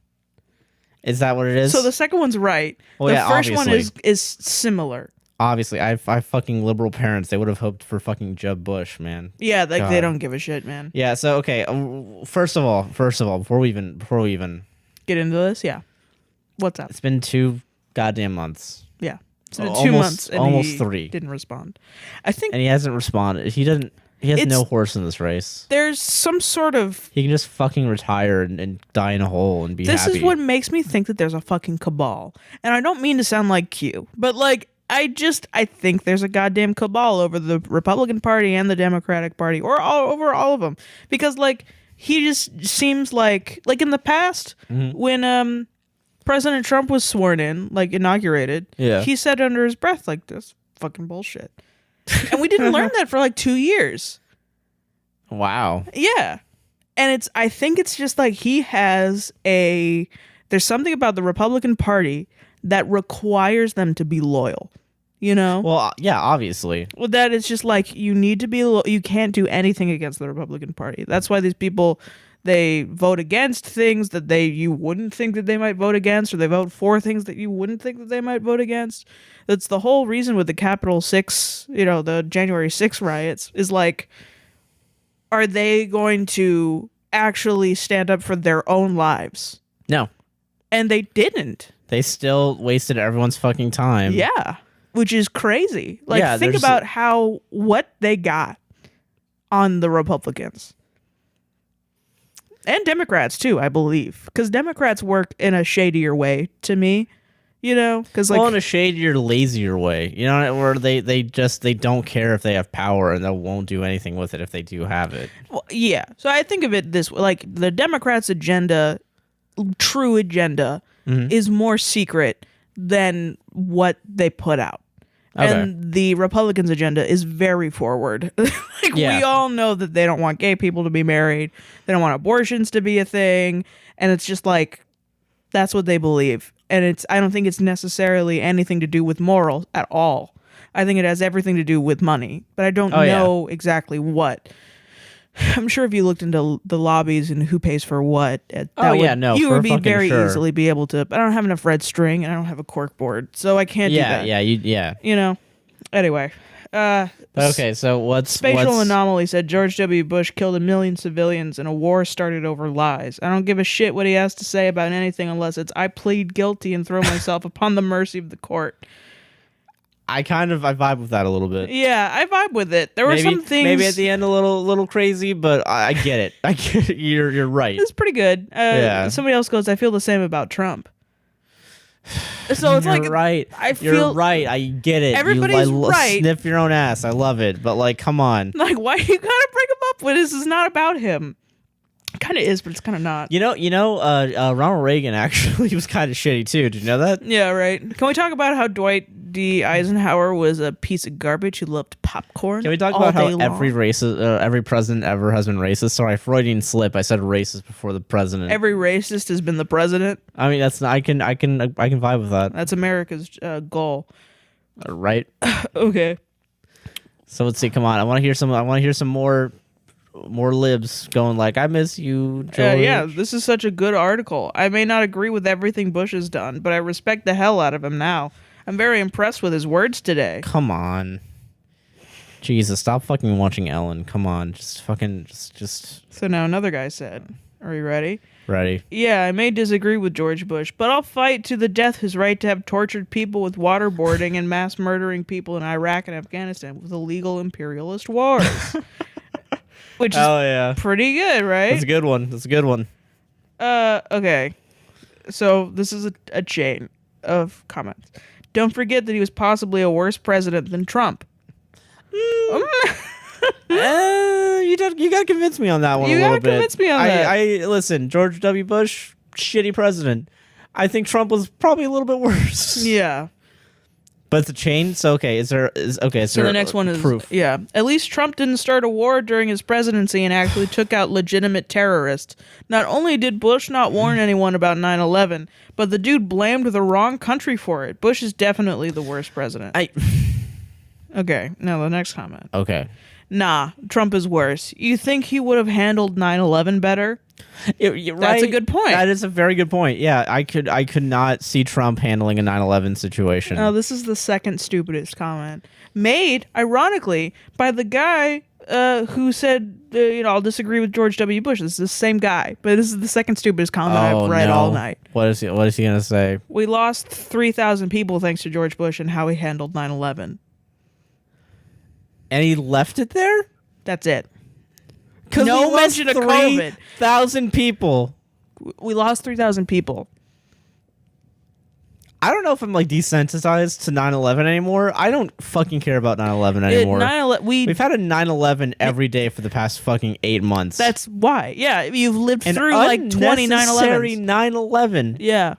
Is that what it is? So the second one's right. Well, the first one is similar. Obviously, I have fucking liberal parents. They would have hoped for fucking Jeb Bush, man. Yeah, like they don't give a shit, man. Yeah. So okay. First of all, before we even get into this, yeah. What's up? It's been 2 goddamn months. Yeah, it's been 2 months, and almost he 3. Didn't respond. I think, and he hasn't responded. He doesn't. He has It's- no horse in this race. There's some sort of... He can just fucking retire and die in a hole and be This happy. is what makes me think that there's a fucking cabal. And I don't mean to sound like Q, but like, I think there's a goddamn cabal over the Republican Party and the Democratic Party, or over all of them. Because like, he just seems like in the past, when President Trump was sworn in, like inaugurated, he said under his breath like, this fucking bullshit. And we didn't learn that for like 2 years. Wow. Yeah. And I think it's just like there's something about the Republican Party that requires them to be loyal, you know? Well, yeah, obviously. Well, that it's just like, you need to be, you can't do anything against the Republican Party. That's why these people, they vote against things that you wouldn't think that they might vote against, or they vote for things that you wouldn't think that they might vote against. That's the whole reason with the Capitol 6, the January 6 riots, is like, are they going to actually stand up for their own lives? No. And they didn't. They still wasted everyone's fucking time. Yeah. Which is crazy. Like, Yeah, think about what they got on the Republicans. And Democrats, too, I believe. Because Democrats work in a shadier way, to me. Because like, well, in a shadier, lazier way, where they don't care if they have power, and they won't do anything with it if they do have it. well, yeah. So I think of it this way: like, the Democrats' agenda, true agenda, is more secret than what they put out. Okay. And the Republicans' agenda is very forward. We all know that they don't want gay people to be married. They don't want abortions to be a thing. And it's just like, that's what they believe. And I don't think it's necessarily anything to do with morals at all. I think it has everything to do with money. But I don't know exactly what. I'm sure if you looked into the lobbies and who pays for what, you would be very easily be able to. But I don't have enough red string and I don't have a cork board, so I can't do that. Anyway. Okay, so what's Spatial Anomaly said George W. Bush killed 1 million civilians and a war started over lies. I don't give a shit what he has to say about anything unless it's I plead guilty and throw myself upon the mercy of the court. I vibe with that a little bit. Yeah, I vibe with it. There were some things maybe at the end a little crazy, but I get it. I get it. You're right. It's pretty good. Somebody else goes, I feel the same about Trump. So it's like, right. You're right. I get it. Everybody's right. Sniff your own ass. I love it. But like, come on. Like, why you gotta bring him up when this is not about him? It kind of is, but it's kind of not. Ronald Reagan actually was kind of shitty too. Did you know that? Yeah, right. Can we talk about how Dwight D. Eisenhower was a piece of garbage who loved popcorn? Can we talk about how every president ever has been racist? Sorry, Freudian slip. I said racist before the president. Every racist has been the president. I mean, that's not, I can vibe with that. That's America's goal. Right. Okay. So let's see. Come on. I want to hear some more libs going like, I miss you, George. Yeah, this is such a good article. I may not agree with everything Bush has done, but I respect the hell out of him now. I'm very impressed with his words today. Come on. Jesus, stop fucking watching Ellen. Come on. Just. So now another guy said, are you ready? Ready. Yeah, I may disagree with George Bush, but I'll fight to the death his right to have tortured people with waterboarding and mass murdering people in Iraq and Afghanistan with illegal imperialist wars. Which is pretty good, right? That's a good one. Okay. So this is a chain of comments. Don't forget that he was possibly a worse president than Trump. You gotta convince me on that one a little bit. You gotta convince me on that. I listen, George W. Bush, shitty president. I think Trump was probably a little bit worse. Yeah. But it's a chain, so okay. So the next one is proof. Yeah. At least Trump didn't start a war during his presidency and actually took out legitimate terrorists. Not only did Bush not warn anyone about 9/11, but the dude blamed the wrong country for it. Bush is definitely the worst president. Okay, now the next comment. Okay. Nah, Trump is worse. You think he would have handled 9/11 better? That's a good point. That is a very good point. Yeah, I could not see Trump handling a 9/11 situation. Oh, this is the second stupidest comment. Made, ironically, by the guy who said, I'll disagree with George W. Bush. This is the same guy, but this is the second stupidest comment I've read all night. What is he going to say? We lost 3,000 people thanks to George Bush and how he handled 9/11. And he left it there? That's it. 'Cause No we lost mention of COVID. 3,000 people. We lost 3,000 people. I don't know if I'm like desensitized to 9/11 anymore. I don't fucking care about 9/11 anymore. 9/11, We've had a 9/11 every day for the past fucking 8 months. that's why. Yeah, you've lived an through like 20 unnecessary 9/11s. 9/11. Yeah.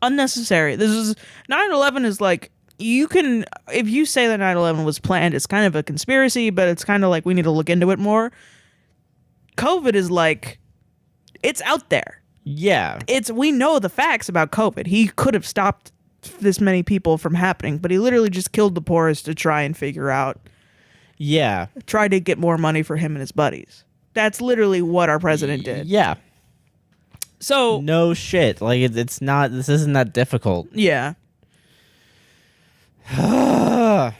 Unnecessary. This is 9/11 is like you can if you say that 9/11 was planned, it's kind of a conspiracy, but it's kind of like we need to look into it more. COVID is like it's out there. Yeah. We know the facts about COVID. He could have stopped this many people from happening, but he literally just killed the poorest to try and figure out Yeah. try to get more money for him and his buddies. That's literally what our president did. Yeah. So No shit. Like it's not. This isn't that difficult. yeah. Yeah.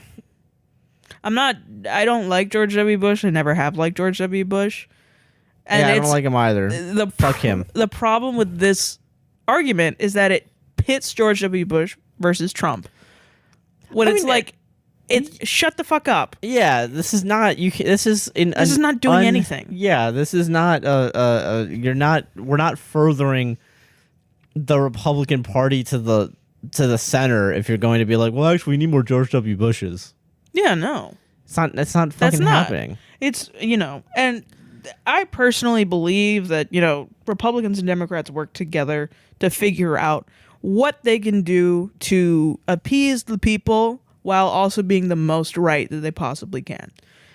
I don't like George W. Bush. I never have liked George W. Bush. And I don't like him either. Fuck him. The problem with this argument is that it pits George W. Bush versus Trump. When it's like, shut the fuck up. Yeah, this is not you. This is not doing anything. Yeah, this is not. You're not. We're not furthering the Republican Party to the center. If you're going to be like, well, actually, we need more George W. Bushes. Yeah, no, it's not. That's not fucking happening. It's and I personally believe that Republicans and Democrats work together to figure out what they can do to appease the people while also being the most right that they possibly can.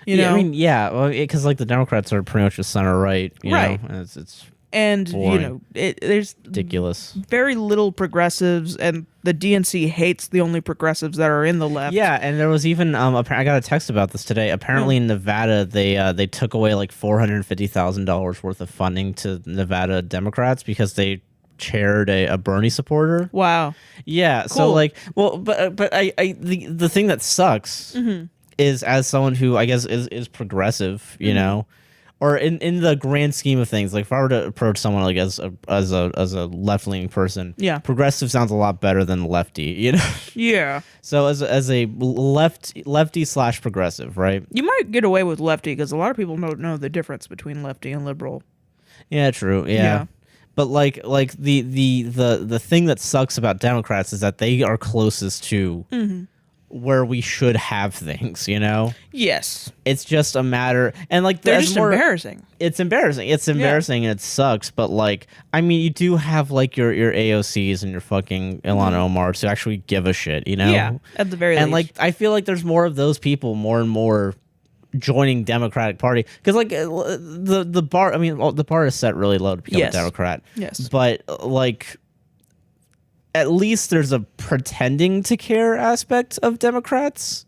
You know? I mean, yeah, well, because like the Democrats are pretty much just center right, right? And it's and boring. There's ridiculous. Very little progressives, and the DNC hates the only progressives that are in the left. Yeah, and there was even I got a text about this today. Apparently, in Nevada, they took away like $450,000 worth of funding to Nevada Democrats because they chaired a Bernie supporter. Wow. Yeah. Cool. So like, well, but the thing that sucks is, as someone who I guess is progressive, you know. Or in the grand scheme of things, like if I were to approach someone like as a left leaning person, yeah, progressive sounds a lot better than lefty, you know. Yeah. So as a lefty / progressive, right? You might get away with lefty because a lot of people don't know the difference between lefty and liberal. Yeah, true. Yeah. But like the thing that sucks about Democrats is that they are closest to where we should have things, you know? Yes. It's just a matter, and like they're just embarrassing. It's embarrassing. It's embarrassing and it sucks, but like, I mean, you do have like your AOCs and your fucking Ilhan Omar to actually give a shit, you know? Yeah, at the very least. And like, I feel like there's more of those people more and more joining Democratic Party, because like the bar, I mean, the bar is set really low to become a Democrat. Yes. But like, at least there's a pretending to care aspect of Democrats.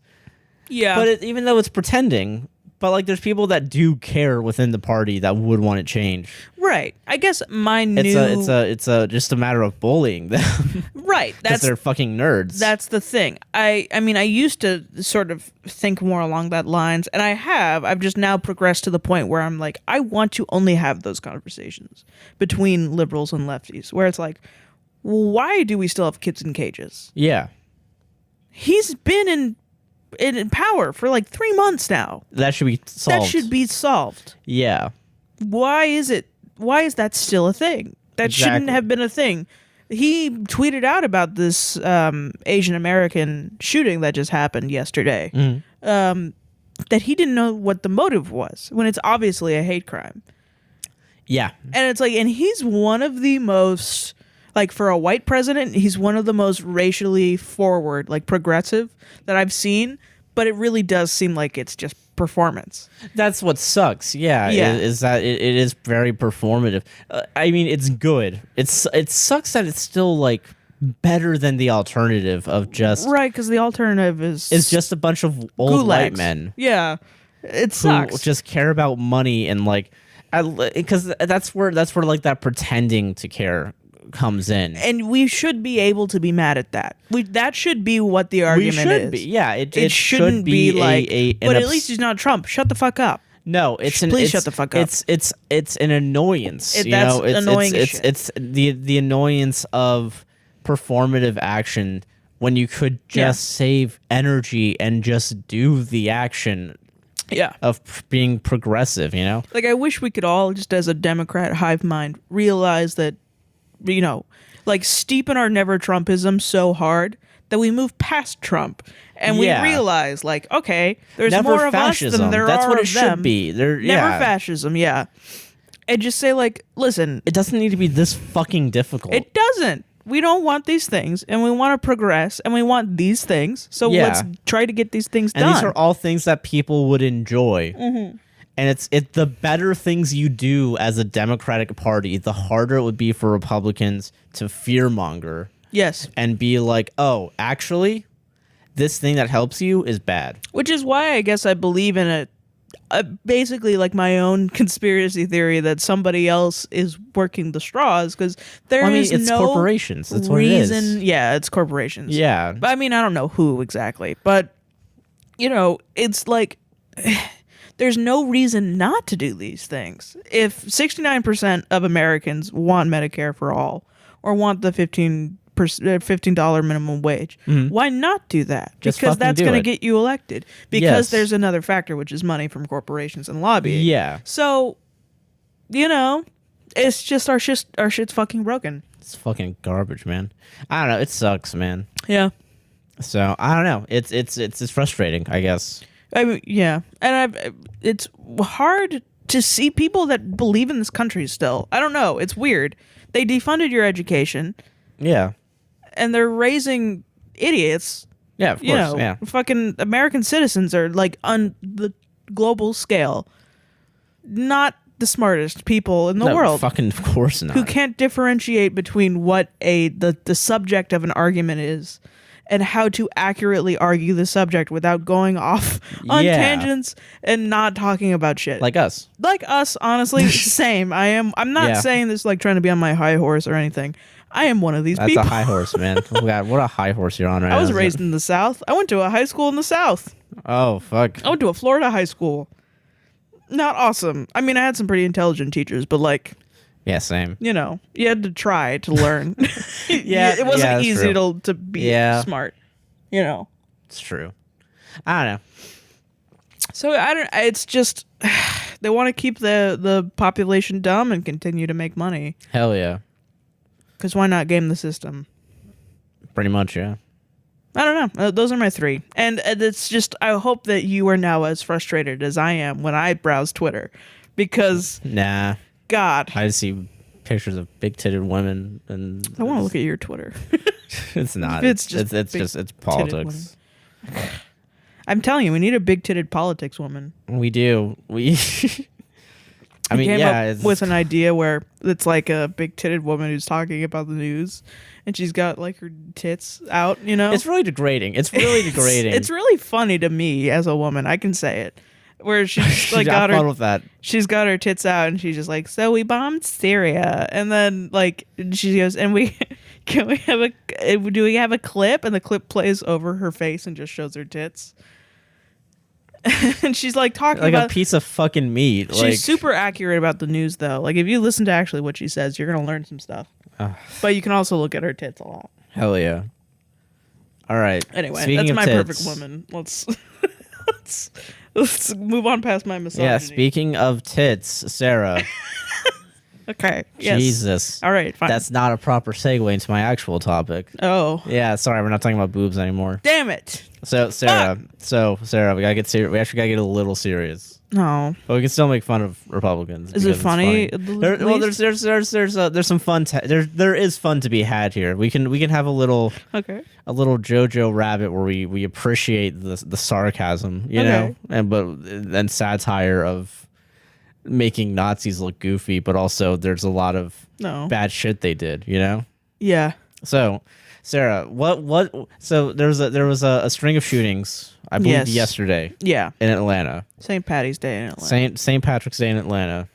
Yeah. But even though it's pretending, but like there's people that do care within the party that would want it changed. Right. I guess it's just a matter of bullying them. Right. Because they're fucking nerds. That's the thing. I mean, I used to sort of think more along that lines, and I've just now progressed to the point where I'm like, I want to only have those conversations between liberals and lefties, where it's like, why do we still have kids in cages? Yeah. He's been in power for like 3 months now. That should be solved. Yeah. Why is that still a thing? That shouldn't have been a thing. He tweeted out about this Asian American shooting that just happened yesterday. That he didn't know what the motive was, when it's obviously a hate crime. Yeah. And it's like, and he's one of the most, like, for a white president, he's one of the most racially forward, like progressive that I've seen, but it really does seem like it's just performance. That's what sucks. Yeah. Is that it is very performative. I mean, it's good. It sucks that it's still like better than the alternative of just right, because the alternative is just a bunch of old white men. Yeah, it sucks. Who just care about money and like, because that's where like that pretending to care comes in, and we should be able to be mad at that. That should be what the argument is. Be. Yeah, it shouldn't be like. But at least he's not Trump. Shut the fuck up. No, please shut the fuck up. It's an annoyance. That's annoying. It's the annoyance of performative action when you could just save energy and just do the action. Yeah. of being progressive, you know? Like, I wish we could all, just as a Democrat hive mind, realize that, you know, like, steepen our never Trumpism so hard that we move past Trump and Yeah. we realize, like, okay, there's Never more of fascism. us than there That's are what it of should them. be. Never fascism, yeah. And just say, like, listen, It doesn't need to be this fucking difficult. it doesn't. We don't want these things, and we want to progress, and we want these things. So Yeah. let's try to get these things and done. these are all things that people would enjoy. Mm-hmm. And it's the better things you do as a Democratic Party, the harder it would be for Republicans to fearmonger Yes. and be like, oh, actually, this thing that helps you is bad. Which is why I guess I believe in a basically like my own conspiracy theory that somebody else is working the straws, because there is it's no corporations. That's what reason. it is. Yeah, it's corporations. Yeah. But I mean, I don't know who exactly, but you know, it's like there's no reason not to do these things. If 69% of Americans want Medicare for all or want the $15 minimum wage, why not do that? Just Because fucking that's do going to it. get you elected. Because Yes. there's another factor, which is money from corporations and lobbying. Yeah. So, you know, it's just our shit's fucking broken. It's fucking garbage, man. I don't know. It sucks, man. Yeah. So I don't know. It's frustrating, I guess. I mean, yeah, and it's hard to see people that believe in this country still. I don't know. It's weird. They defunded your education, Yeah. and they're raising idiots. Yeah, of course. You know, yeah. fucking American citizens are like on the global scale, not the smartest people in the No, world. fucking of course not. Who can't differentiate between what the subject of an argument is and how to accurately argue the subject without going off on Yeah. tangents and not talking about shit. Like us. Like us, honestly, same. I'm not Yeah. saying this like trying to be on my high horse or anything. I am one of these That's people. a high horse, man. Oh, God, what a high horse you're on right now. I was raised in the South. I went to a high school in the South. Oh, fuck. I went to a Florida high school. Not awesome. I mean, I had some pretty intelligent teachers, but like, Yeah, same. you know, you had to try to learn. Yeah, it wasn't that's easy true. to be Yeah. smart, you know. It's true. I don't know. So I don't. It's just they want to keep the population dumb and continue to make money. Hell yeah. Because why not game the system? Pretty much, yeah. I don't know. Those are my three, and it's just I hope that you are now as frustrated as I am when I browse Twitter, because Nah. God, I just see pictures of big-titted women, and I want to look at your Twitter. it's not. It's It's just it's politics. I'm telling you, we need a big-titted politics woman. We do. We. I mean, came yeah. up It's, with an idea where it's like a big-titted woman who's talking about the news, and she's got like her tits out. You know, it's really degrading. It's really degrading. It's really funny to me as a woman. I can say it. Where she's like Have got her, fun with that. she's got her tits out, and she's just like, so we bombed Syria, and then like she goes, and we do we have a clip, and the clip plays over her face and just shows her tits. And she's like talking Like about a piece of fucking meat. she's Like, super accurate about the news though. Like if you listen to actually what she says, you're gonna learn some stuff. But you can also look at her tits a lot. hell yeah. All right. Anyway, Speaking that's of my tits, perfect woman. Let's move on past my misogyny. Yeah. Speaking of tits, Sarah. Okay. Yes. Jesus. All right. Fine. That's not a proper segue into my actual topic. Oh. Yeah. Sorry, we're not talking about boobs anymore. Damn it. So Sarah. We gotta get serious. We actually gotta get a little serious. No. But we can still make fun of Republicans. Is it because it's funny? There's some fun. There is fun to be had here. We can have a little Okay. Jojo Rabbit where we appreciate the sarcasm, you know, and satire of making Nazis look goofy, but also there's a lot of bad shit they did, you know. Yeah. So, Sarah, so there was a string of shootings, I believe, yesterday. Yeah. In Atlanta. St. Patty's Day in Atlanta. St. Patrick's Day in Atlanta.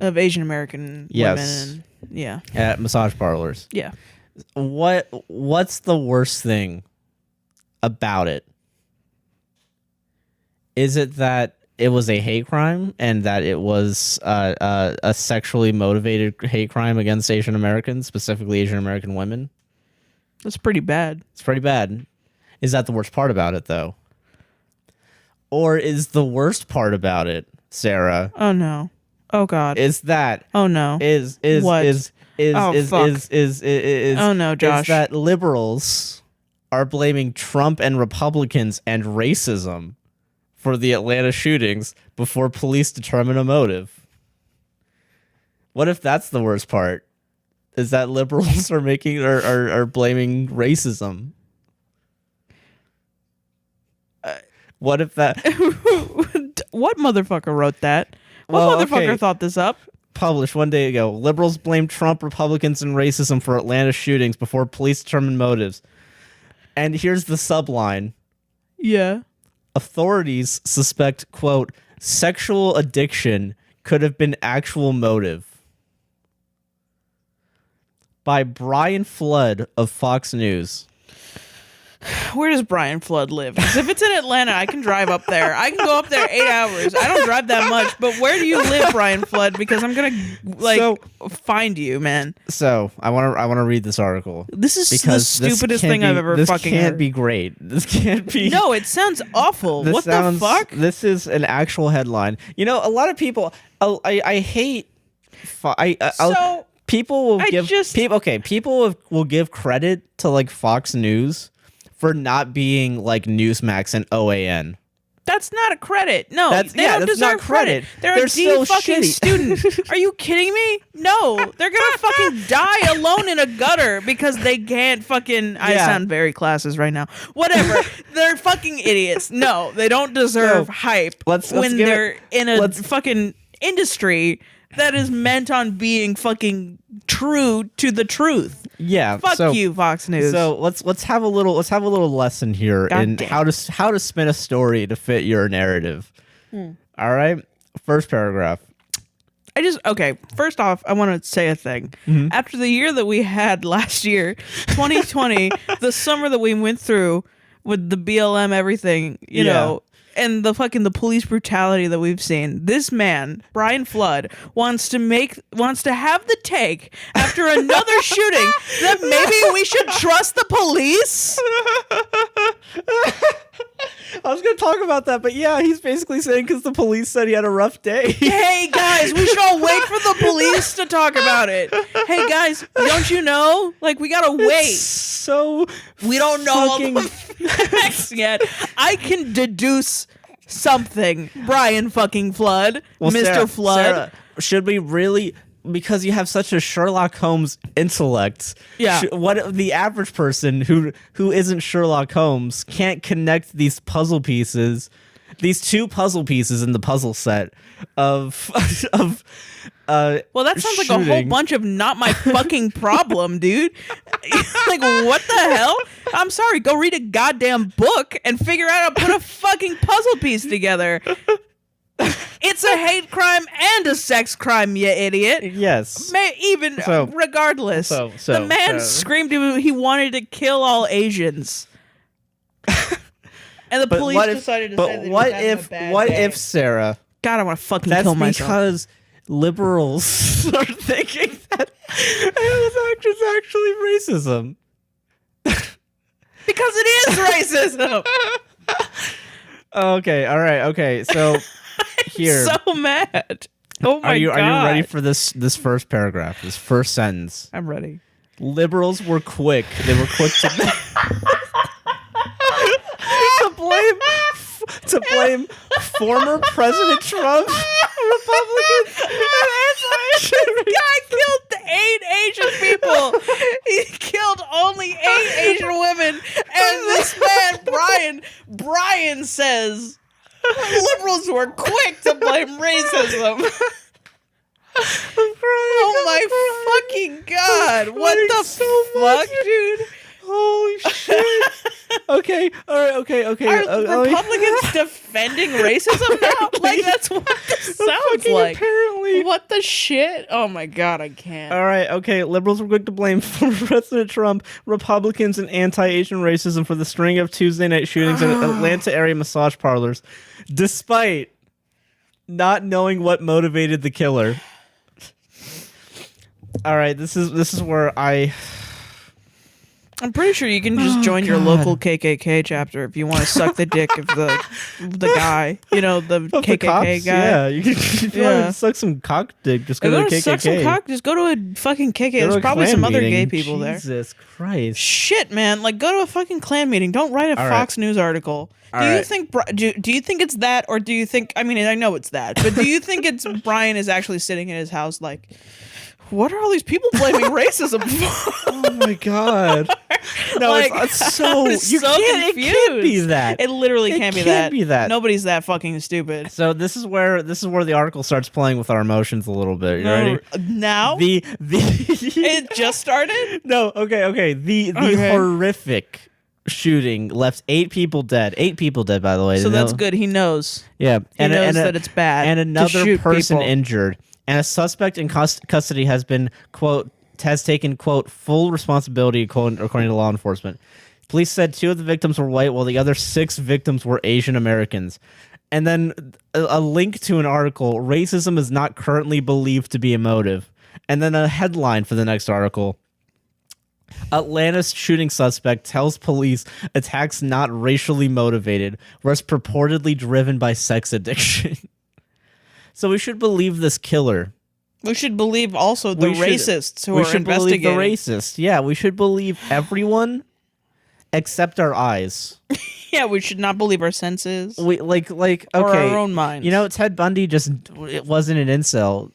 Of Asian American Yes. women. And, yeah. At massage parlors. Yeah. What's the worst thing about it? Is it that it was a hate crime and that it was a sexually motivated hate crime against Asian Americans, specifically Asian American women? That's pretty bad. It's pretty bad. Is that the worst part about it, though? Or is the worst part about it, Sarah? Oh no. Oh god. Is that Oh no. what? Oh no, Josh. Is that liberals are blaming Trump and Republicans and racism for the Atlanta shootings before police determine a motive? What if that's the worst part? Is that liberals are blaming racism? What if that? What motherfucker wrote that? What motherfucker thought this up? Published 1 day ago. Liberals blame Trump, Republicans, and racism for Atlanta shootings before police determine motives. And here's the subline. Yeah. Authorities suspect, quote, sexual addiction could have been actual motive. By Brian Flood of Fox News. Where does Brian Flood live? Because if it's in Atlanta, I can drive up there. I can go up there 8 hours. I don't drive that much. But where do you live, Brian Flood? Because I'm gonna find you, man. So I want to read this article. This is the stupidest thing I've ever fucking heard. This can't be great. This can't be. No, it sounds awful. What the fuck? This is an actual headline. You know, a lot of people. I hate. People will give credit to like Fox News for not being like Newsmax and OAN. That's not a credit. No, they don't deserve not credit. They're a D fucking student. Are you kidding me? No, they're gonna fucking die alone in a gutter because they can't fucking. I sound very classist right now. Whatever. They're fucking idiots. No, they don't deserve hype when they're in a fucking industry that is meant on being fucking true to the truth. Yeah. Fuck you, Fox News. So let's have a little lesson here in how to spin a story to fit your narrative. All right. First paragraph. First off, I want to say a thing. Mm-hmm. After the year that we had last year, 2020, the summer that we went through with the BLM everything, you know, and the police brutality that we've seen. This man, Brian Flood, wants to have the take after another shooting that maybe we should trust the police. I was going to talk about that, but yeah, he's basically saying because the police said he had a rough day. Hey guys, we should all wait for the police to talk about it. Hey guys, don't you know? Like, we gotta wait. So we don't know all the facts yet. I can deduce something. Brian fucking Flood, well, Mr. Flood. Sarah, should we really? Because you have such a Sherlock Holmes intellect. Yeah. What the average person who isn't Sherlock Holmes can't connect these puzzle pieces, these two puzzle pieces in the puzzle set of well, that sounds like a whole bunch of not my fucking problem, dude. Like, what the hell? I'm sorry, go read a goddamn book and figure out how to put a fucking puzzle piece together. It's a hate crime and a sex crime, you idiot. Yes. Regardless. The man screamed he wanted to kill all Asians. And the police decided to say that he was having a bad day. If, Sarah... God, I want to fucking kill myself. That's because liberals are thinking that it was actually racism. Because it is racism. Okay, all right, okay, so... Here. So mad. Oh my God. Are you ready for this first paragraph, this first sentence? I'm ready. Liberals were quick. They were quick to blame former President Trump, Republicans. This guy killed 8 Asian people. He killed only 8 Asian women. And this man, Brian says... Liberals were quick to blame racism. Oh my fucking God. What the fuck, dude? Holy shit. Okay, all right, okay. Are Republicans defending racism now? Like, that's what this sounds like. Apparently. What the shit? Oh my God, I can't. All right, okay. Liberals were quick to blame President Trump, Republicans, and anti-Asian racism for the string of Tuesday night shootings in Atlanta area massage parlors, despite not knowing what motivated the killer. All right, this is where I'm pretty sure you can just join your local KKK chapter if you want to suck the dick of the guy, the KKK guy. Yeah, you can, if you want to suck some cock dick, just go to the KKK. Suck some cock, just go to a fucking KKK. There's probably some other gay people there. Jesus Christ. Shit, man. Like, go to a fucking Klan meeting. Don't write a Fox News article. Do you think it's that, or do you think, I mean, I know it's that, but do you think it's Brian is actually sitting in his house like, what are all these people blaming racism for? Oh my God. No, like, it's so, you so can't, confused. it can't be that. It literally can't be that. Nobody's that fucking stupid. So this is where the article starts playing with our emotions a little bit. You ready? Now? It just started? No, okay. The horrific shooting left 8 people dead. 8 people dead, by the way. So that's good. He knows. Yeah. He knows that it's bad. And another person people. injured. And a suspect in custody has been, quote, has taken, quote, full responsibility, quote, according to law enforcement. Police said 2 of the victims were white, while the other 6 victims were Asian Americans. And then a link to an article, racism is not currently believed to be a motive. And then a headline for the next article. Atlanta's shooting suspect tells police attacks not racially motivated, was purportedly driven by sex addiction. So we should believe this killer. We should believe also the racists who are investigating. We should believe the racists. Yeah, we should believe everyone except our eyes. Yeah, we should not believe our senses. We okay, or our own minds. Ted Bundy it wasn't an incel.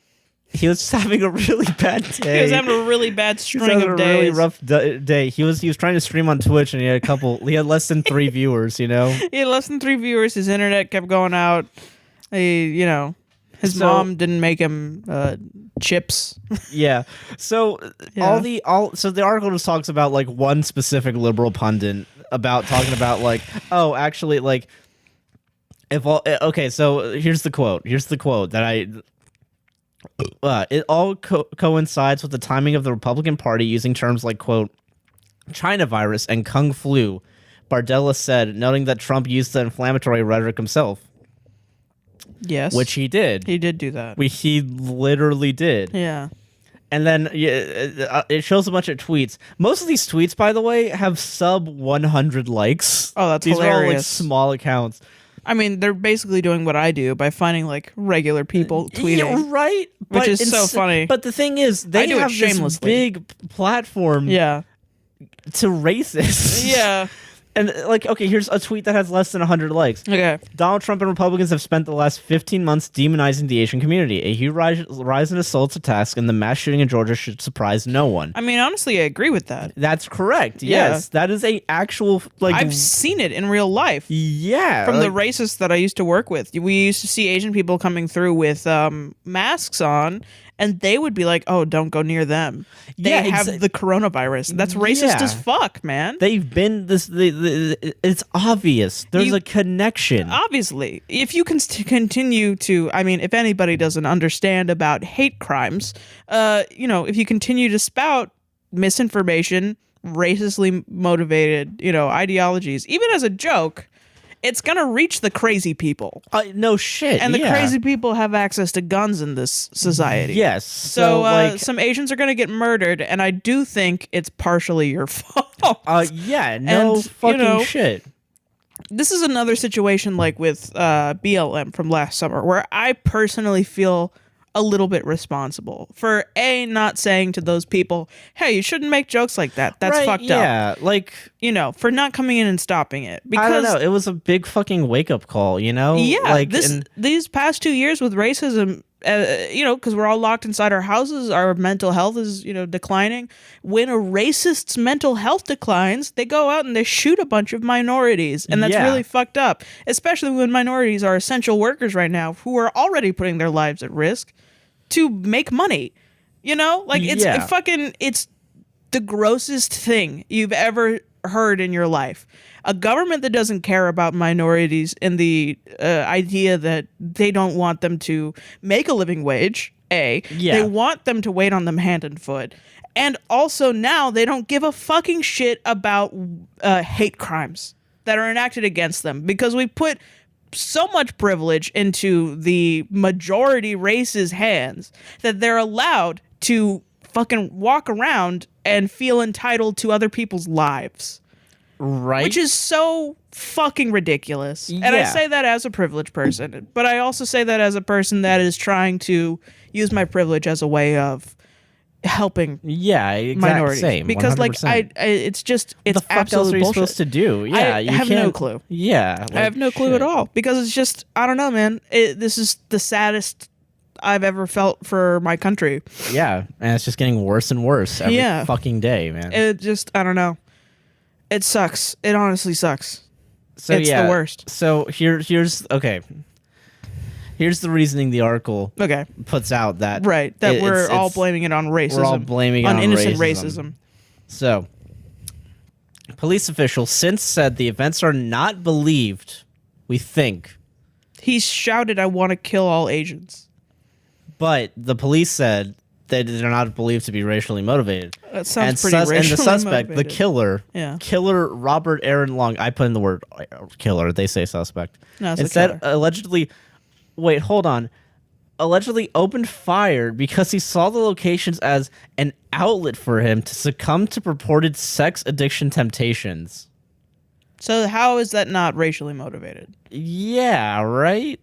He was just having a really bad day. He was having a really bad string of days. A really rough day. He was trying to stream on Twitch, and he had less than 3 viewers. He had less than 3 viewers. His internet kept going out. His mom didn't make him chips. Yeah. So the article just talks about like one specific liberal pundit talking about like, oh, actually, like, so here's the quote that it all coincides with the timing of the Republican Party using terms like, quote, China virus and Kung flu, Bardella said, noting that Trump used the inflammatory rhetoric himself. Yes. Which he did. He did do that. He literally did. Yeah. And then it shows a bunch of tweets. Most of these tweets, by the way, have sub 100 likes. Oh, that's these hilarious. These are all like small accounts. I mean, they're basically doing what I do by finding like regular people tweeting. Yeah, right? Which is so funny. But the thing is, they have this big platform to racists. Yeah. And like, okay, here's a tweet that has less than 100 likes. Okay. Donald Trump and Republicans have spent the last 15 months demonizing the Asian community. A huge rise in assaults attacks and the mass shooting in Georgia should surprise no one. I mean, honestly, I agree with that. That's correct. Yeah. Yes, that is a actual like. I've seen it in real life. Yeah. From the racists that I used to work with, we used to see Asian people coming through with masks on. And they would be like, "Oh, don't go near them. They have the coronavirus." That's racist as fuck, man. They've been this. It's obvious. There's a connection. Obviously, if you can continue to, I mean, if anybody doesn't understand about hate crimes, if you continue to spout misinformation, racistly motivated, ideologies, even as a joke, it's gonna reach the crazy people. No shit. And the crazy people have access to guns in this society. Yes. So some Asians are gonna get murdered, and I do think it's partially your fault. Yeah. No fucking shit. This is another situation like with BLM from last summer, where I personally feel a little bit responsible for not saying to those people, hey, you shouldn't make jokes like that. That's fucked up. Yeah, like, for not coming in and stopping it. Because, I don't know. It was a big fucking wake up call, Yeah, like these past 2 years with racism, because we're all locked inside our houses, our mental health is, declining. When a racist's mental health declines, they go out and they shoot a bunch of minorities. And that's really fucked up, especially when minorities are essential workers right now who are already putting their lives at risk to make money. It's the grossest thing you've ever heard in your life. A government that doesn't care about minorities and the idea that they don't want them to make a living wage, they want them to wait on them hand and foot. And also now they don't give a fucking shit about hate crimes that are enacted against them, because we put so much privilege into the majority race's hands that they're allowed to fucking walk around and feel entitled to other people's lives. Right. Which is so fucking ridiculous. And I say that as a privileged person, but I also say that as a person that is trying to use my privilege as a way of helping minorities. Same, because 100%. like it's the fuck else are you bullshit. supposed to do? Yeah, I have no clue. Yeah, I have no clue at all because it's just I don't know, man. This is the saddest I've ever felt for my country. Yeah, and it's just getting worse and worse every fucking day, man. It just I don't know. It sucks. It honestly sucks. So it's the worst. So here's okay. Here's the reasoning the article puts out that we're all blaming it on racism. We're all blaming it on innocent racism. So, police officials since said the events are not believed. We think he shouted, "I want to kill all Asians," but the police said that they're not believed to be racially motivated. That sounds pretty racially motivated. And the suspect, the killer Robert Aaron Long. I put in the word killer. They say suspect. No, it's instead allegedly. Wait, hold on. Allegedly opened fire because he saw the locations as an outlet for him to succumb to purported sex addiction temptations. So how is that not racially motivated? Yeah, right?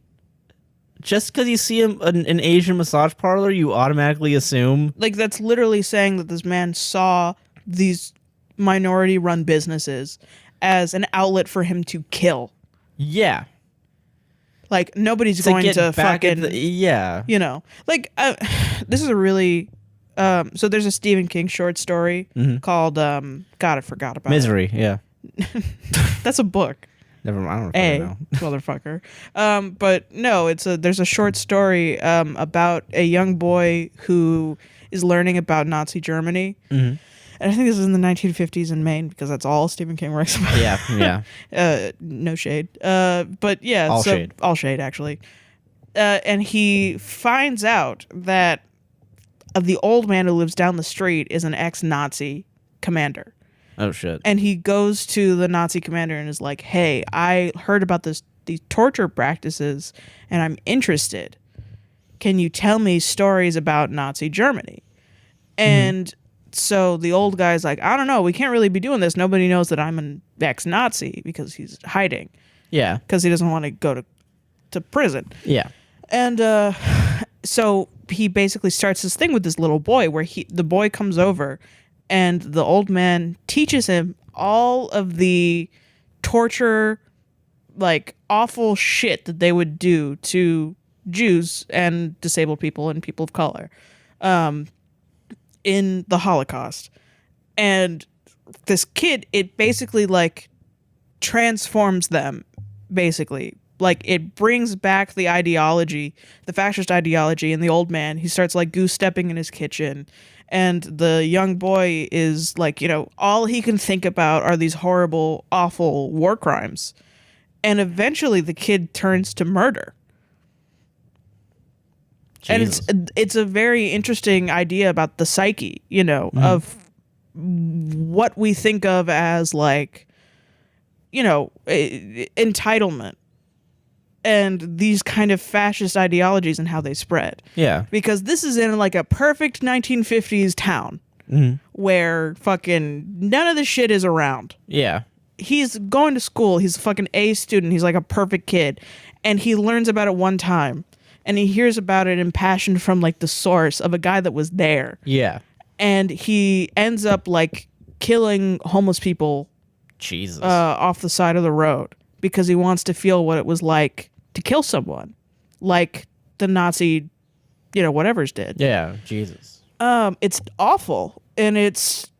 Just because you see an Asian massage parlor, you automatically assume... Like, that's literally saying that this man saw these minority-run businesses as an outlet for him to kill. Yeah. Like, nobody's going to fucking... You know. Like, this is a really... so there's a Stephen King short story called... God, I forgot about Misery, it. yeah. That's a book. Never mind, I don't know. Motherfucker. But no, there's a short story about a young boy who is learning about Nazi Germany. Mm-hmm. And I think this is in the 1950s in Maine because that's all Stephen King writes about. Yeah. No shade. But yeah. All shade, actually. And he finds out that the old man who lives down the street is an ex-Nazi commander. Oh, shit. And he goes to the Nazi commander and is like, hey, I heard about these torture practices and I'm interested. Can you tell me stories about Nazi Germany? And so the old guy's like, I don't know. We can't really be doing this. Nobody knows that I'm an ex-Nazi because he's hiding. Yeah. Because he doesn't want to go to prison. Yeah. And so he basically starts this thing with this little boy where the boy comes over and the old man teaches him all of the torture, like awful shit that they would do to Jews and disabled people and people of color in the Holocaust. And this kid, it basically like transforms them, basically. Like it brings back the ideology, the fascist ideology in the old man. He starts like goose stepping in his kitchen. And the young boy is like, you know, all he can think about are these horrible, awful war crimes. And eventually the kid turns to murder. Jesus. And it's a very interesting idea about the psyche, you know, of what we think of as like, you know, entitlement. And these kind of fascist ideologies and how they spread. Yeah. Because this is in like a perfect 1950s town where fucking none of this shit is around. Yeah. He's going to school. He's a fucking A student. He's like a perfect kid. And he learns about it one time. And he hears about it impassioned from like the source of a guy that was there. Yeah. And he ends up like killing homeless people. Jesus. Off the side of the road. Because he wants to feel what it was like to kill someone, like the Nazi, you know, whatevers did. Yeah, Jesus. It's awful, and it's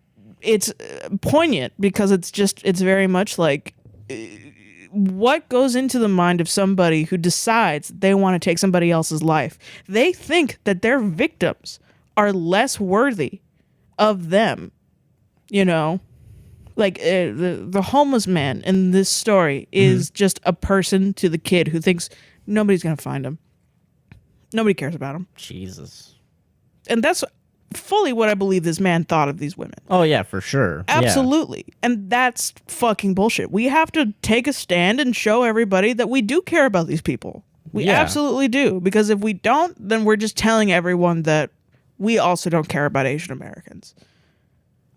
poignant because it's very much like what goes into the mind of somebody who decides they want to take somebody else's life. They think that their victims are less worthy of them, you know. Like, the homeless man in this story is just a person to the kid who thinks nobody's going to find him. Nobody cares about him. Jesus. And that's fully what I believe this man thought of these women. Oh, yeah, for sure. Absolutely. Yeah. And that's fucking bullshit. We have to take a stand and show everybody that we do care about these people. We absolutely do. Because if we don't, then we're just telling everyone that we also don't care about Asian Americans.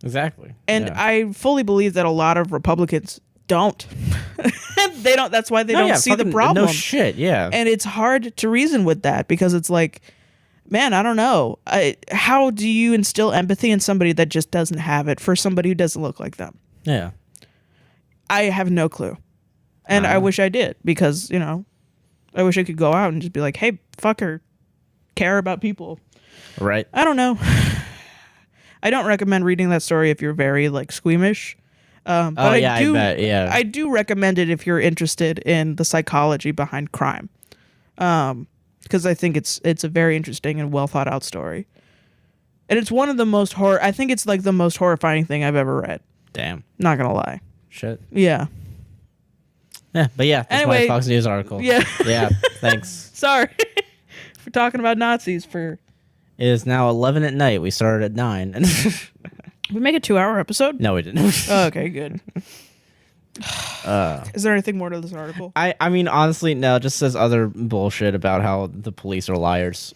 Exactly. And yeah. I fully believe that a lot of Republicans don't. They don't. That's why they don't see the problem. No shit, yeah. And it's hard to reason with that because it's like, man, I don't know. How do you instill empathy in somebody that just doesn't have it for somebody who doesn't look like them? Yeah. I have no clue. And I wish I did because, you know, I wish I could go out and just be like, hey, fucker, care about people. Right. I don't know. I don't recommend reading that story if you're very, like, squeamish. But I bet, yeah. I do recommend it if you're interested in the psychology behind crime. Because I think it's a very interesting and well thought out story. And it's one of the most I think it's like the most horrifying thing I've ever read. Damn. Not gonna lie. Shit. Yeah. Yeah, but yeah, that's anyway, my Fox News article. Yeah. Yeah, thanks. Sorry for talking about Nazis for... It is now 11 at night. We started at 9. We make a 2-hour episode? No, we didn't. Oh, okay, good. Is there anything more to this article? I mean, honestly, no. It just says other bullshit about how the police are liars.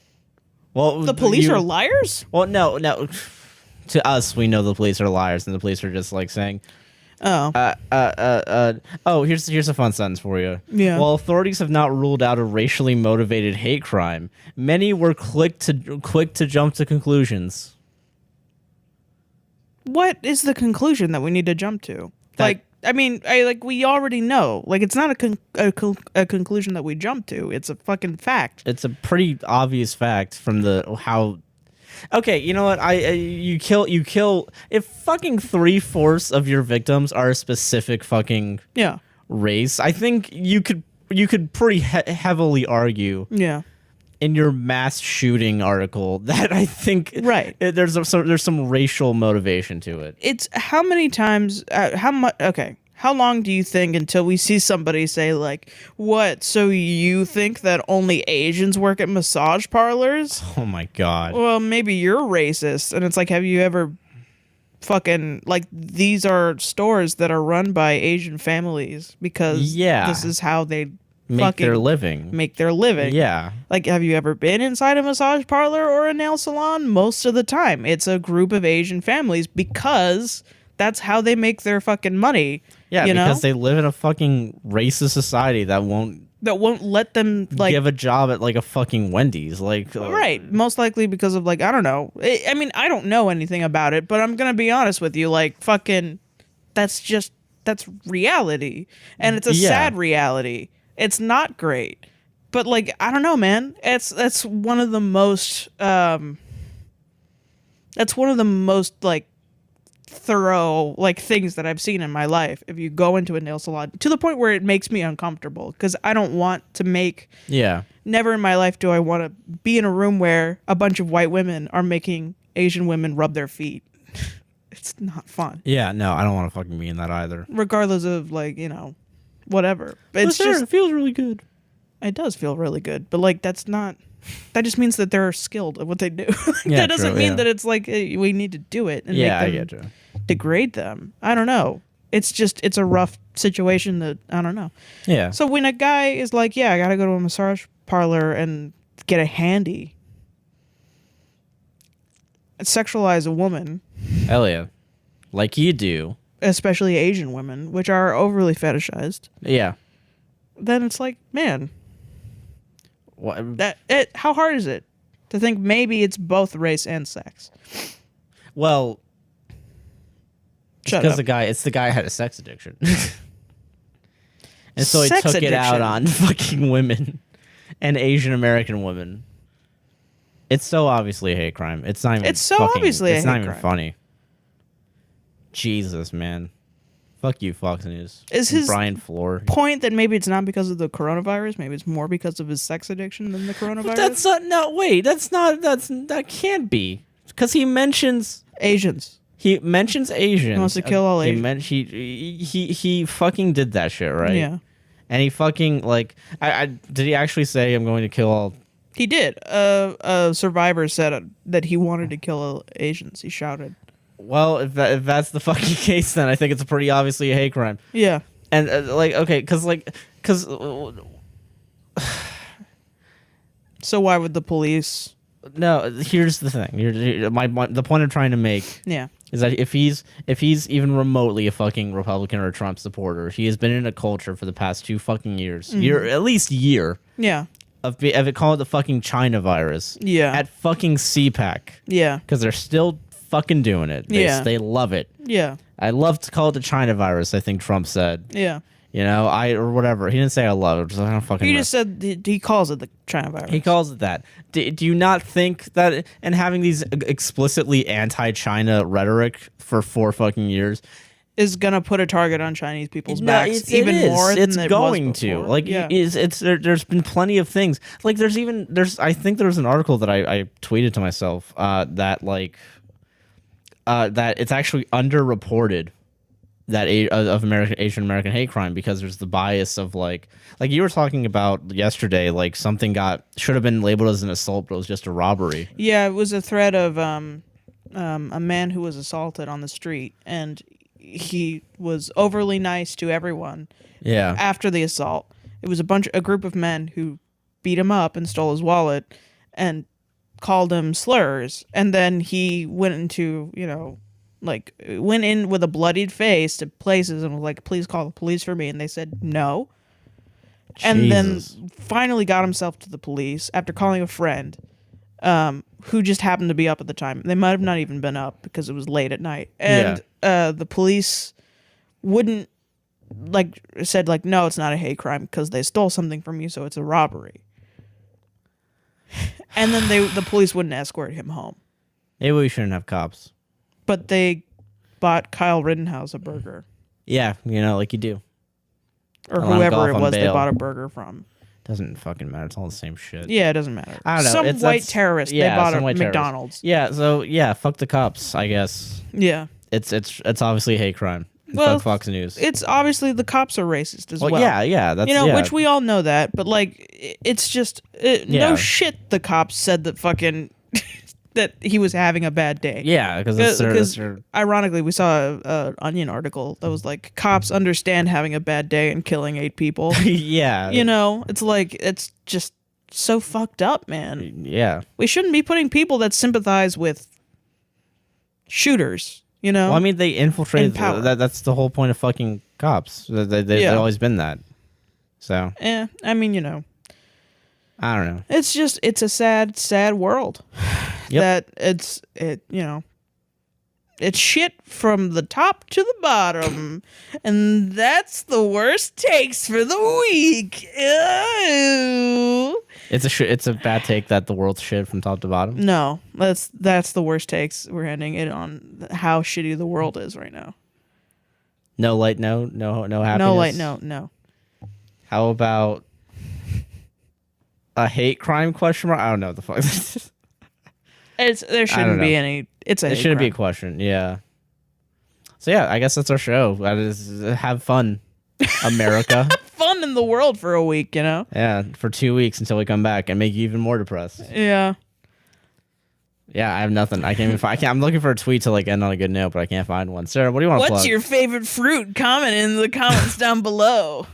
Well, the police are liars? Well, no. To us, we know the police are liars, and the police are just like saying, "Oh, here's a fun sentence for you." Yeah. While authorities have not ruled out a racially motivated hate crime, many were quick to jump to conclusions. What is the conclusion that we need to jump to? We already know. Like, it's not a conclusion that we jump to. It's a fucking fact. It's a pretty obvious fact from how. Okay, you know what? You kill if fucking 3/4 of your victims are a specific fucking race. I think you could pretty heavily argue in your mass shooting article that I think there's some racial motivation to it. It's how many times how long do you think until we see somebody say like, what, so you think that only Asians work at massage parlors? Oh my god. Well, maybe you're racist. And it's like, have you ever fucking, like, these are stores that are run by Asian families because this is how they make their living. Yeah. Like, have you ever been inside a massage parlor or a nail salon? Most of the time, it's a group of Asian families because that's how they make their fucking money. Yeah, because they live in a fucking racist society that won't let them, like, give a job at like a fucking Wendy's, like right. Most likely because of, like, I don't know. I mean, I don't know anything about it, but I'm gonna be honest with you, like, fucking, that's reality, and it's a sad reality. It's not great, but, like, I don't know, man. That's one of the most like thorough, like, things that I've seen in my life. If you go into a nail salon, to the point where it makes me uncomfortable because I don't want to make never in my life do I want to be in a room where a bunch of white women are making Asian women rub their feet. It's not fun. Yeah, no, I don't want to fucking be in that either, regardless of, like, you know, whatever. It's just, it feels really good. It does feel really good, but, like, that just means that they're skilled at what they do. That doesn't mean that it's like we need to do it and I get you. Degrade them. I don't know. It's a rough situation that I don't know. Yeah. So when a guy is like, I gotta go to a massage parlor and get a handy, sexualize a woman. Hell yeah. Like you do. Especially Asian women, which are overly fetishized. Yeah. Then it's like, man, what? How hard is it to think maybe it's both race and sex? Well, because the guy had a sex addiction. And so he took it out on fucking women and Asian American women. It's so obviously a hate crime. It's not even It's so obviously a hate crime. It's not even funny. Jesus, man. Fuck you, Fox News. Is his Brian Floor point that maybe it's not because of the coronavirus? Maybe it's more because of his sex addiction than the coronavirus? That can't be. Because he mentions Asians. He mentions Asians. He wants to kill all Asians. He fucking did that shit, right? Yeah. And he fucking, like, did he actually say, I'm going to kill all... He did. A survivor said that he wanted to kill Asians. He shouted. Well, if that's the fucking case, then I think it's pretty obviously a hate crime. Yeah. And, So why would the police no. Here's the thing. The point I'm trying to make Yeah. is that if he's even remotely a fucking Republican or a Trump supporter, he has been in a culture for the past 2 fucking years, at least year, Yeah. of it call it the fucking China virus, Yeah. at fucking CPAC, Yeah. because they're still fucking doing it. They love it. Yeah. I love to call it the China virus. I think Trump said. Yeah. Or whatever. He didn't say I love it. I don't fucking. He know. just said he calls it the China virus. He calls it that. Do you not think that, and having these explicitly anti-China rhetoric for 4 fucking years is gonna put a target on Chinese people's backs even more than it's it going was to. before. Like, there's been plenty of things. Like, I think there was an article that I tweeted to myself that it's actually underreported that of Asian American hate crime, because there's the bias of like you were talking about yesterday, like something should have been labeled as an assault, but it was just a robbery. Yeah, it was a threat of a man who was assaulted on the street, and he was overly nice to everyone. Yeah. After the assault, it was a group of men who beat him up and stole his wallet and called him slurs, and then he went into went in with a bloodied face to places and was like, please call the police for me. And they said no. And then finally got himself to the police after calling a friend who just happened to be up at the time. They might have not even been up because it was late at night. And the police wouldn't said no, it's not a hate crime because they stole something from you, so it's a robbery. And then the police wouldn't escort him home. Maybe we shouldn't have cops. But they bought Kyle Rittenhouse a burger. Yeah, like you do. Or whoever it was they bought a burger from. Doesn't fucking matter. It's all the same shit. Yeah, it doesn't matter. I don't know. Some white terrorist they bought a McDonald's. Yeah, so fuck the cops, I guess. Yeah. It's obviously a hate crime. Well, fuck Fox News. It's obviously the cops are racist as well. Yeah, that's which we all know that, but it's just no shit the cops said that fucking that he was having a bad day. Yeah, because ironically, we saw a Onion article that was like, cops understand having a bad day and killing 8 people. Yeah. It's just so fucked up, man. Yeah. We shouldn't be putting people that sympathize with shooters, Well, I mean, they infiltrate. That's the whole point of fucking cops. They've always been that. So. I mean, I don't know. It's a sad, sad world. Yep. That it's shit from the top to the bottom, and that's the worst takes for the week. Ew. It's a bad take that the world's shit from top to bottom. No, that's the worst takes. We're ending it on how shitty the world is right now. No light, no happiness. No light, no. How about a hate crime question mark? I don't know what the fuck. There shouldn't be any. It shouldn't be a question. Yeah. So yeah, I guess that's our show. That is, have fun, America. Fun in the world for a week, Yeah, for 2 weeks until we come back and make you even more depressed. Yeah. Yeah, I have nothing. I can't even find. I'm looking for a tweet to end on a good note, but I can't find one. Sarah, what do you want to plug? What's your favorite fruit? Comment in the comments down below.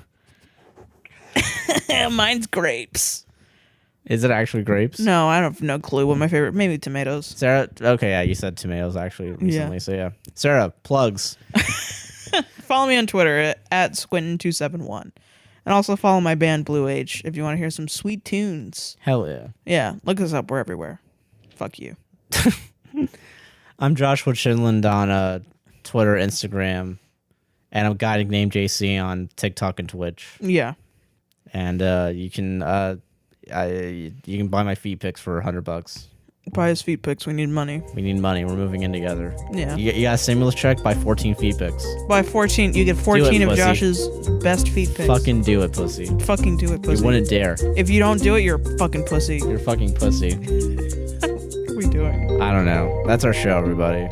Mine's grapes. Is it actually grapes? No, I have no clue what my favorite. Maybe tomatoes. Sarah, okay, yeah, you said tomatoes actually recently, so yeah. Sarah, plugs. Follow me on Twitter at Squintin271. And also follow my band Blue Age if you want to hear some sweet tunes. Hell yeah. Yeah, look us up. We're everywhere. Fuck you. I'm Joshua Chinland on Twitter, Instagram, and I'm Guiding Name JC on TikTok and Twitch. Yeah. And you can buy my feet pics for $100. Buy his feet pics. We need money. We need money. We're moving in together. Yeah. You got a stimulus check? Buy 14 feet pics. Buy 14. You get 14 of pussy. Josh's best feet pics. Fucking do it, pussy. Fucking do it, pussy. You wouldn't dare. If you don't do it, you're a fucking pussy. You're a fucking pussy. What are we doing? I don't know. That's our show, everybody.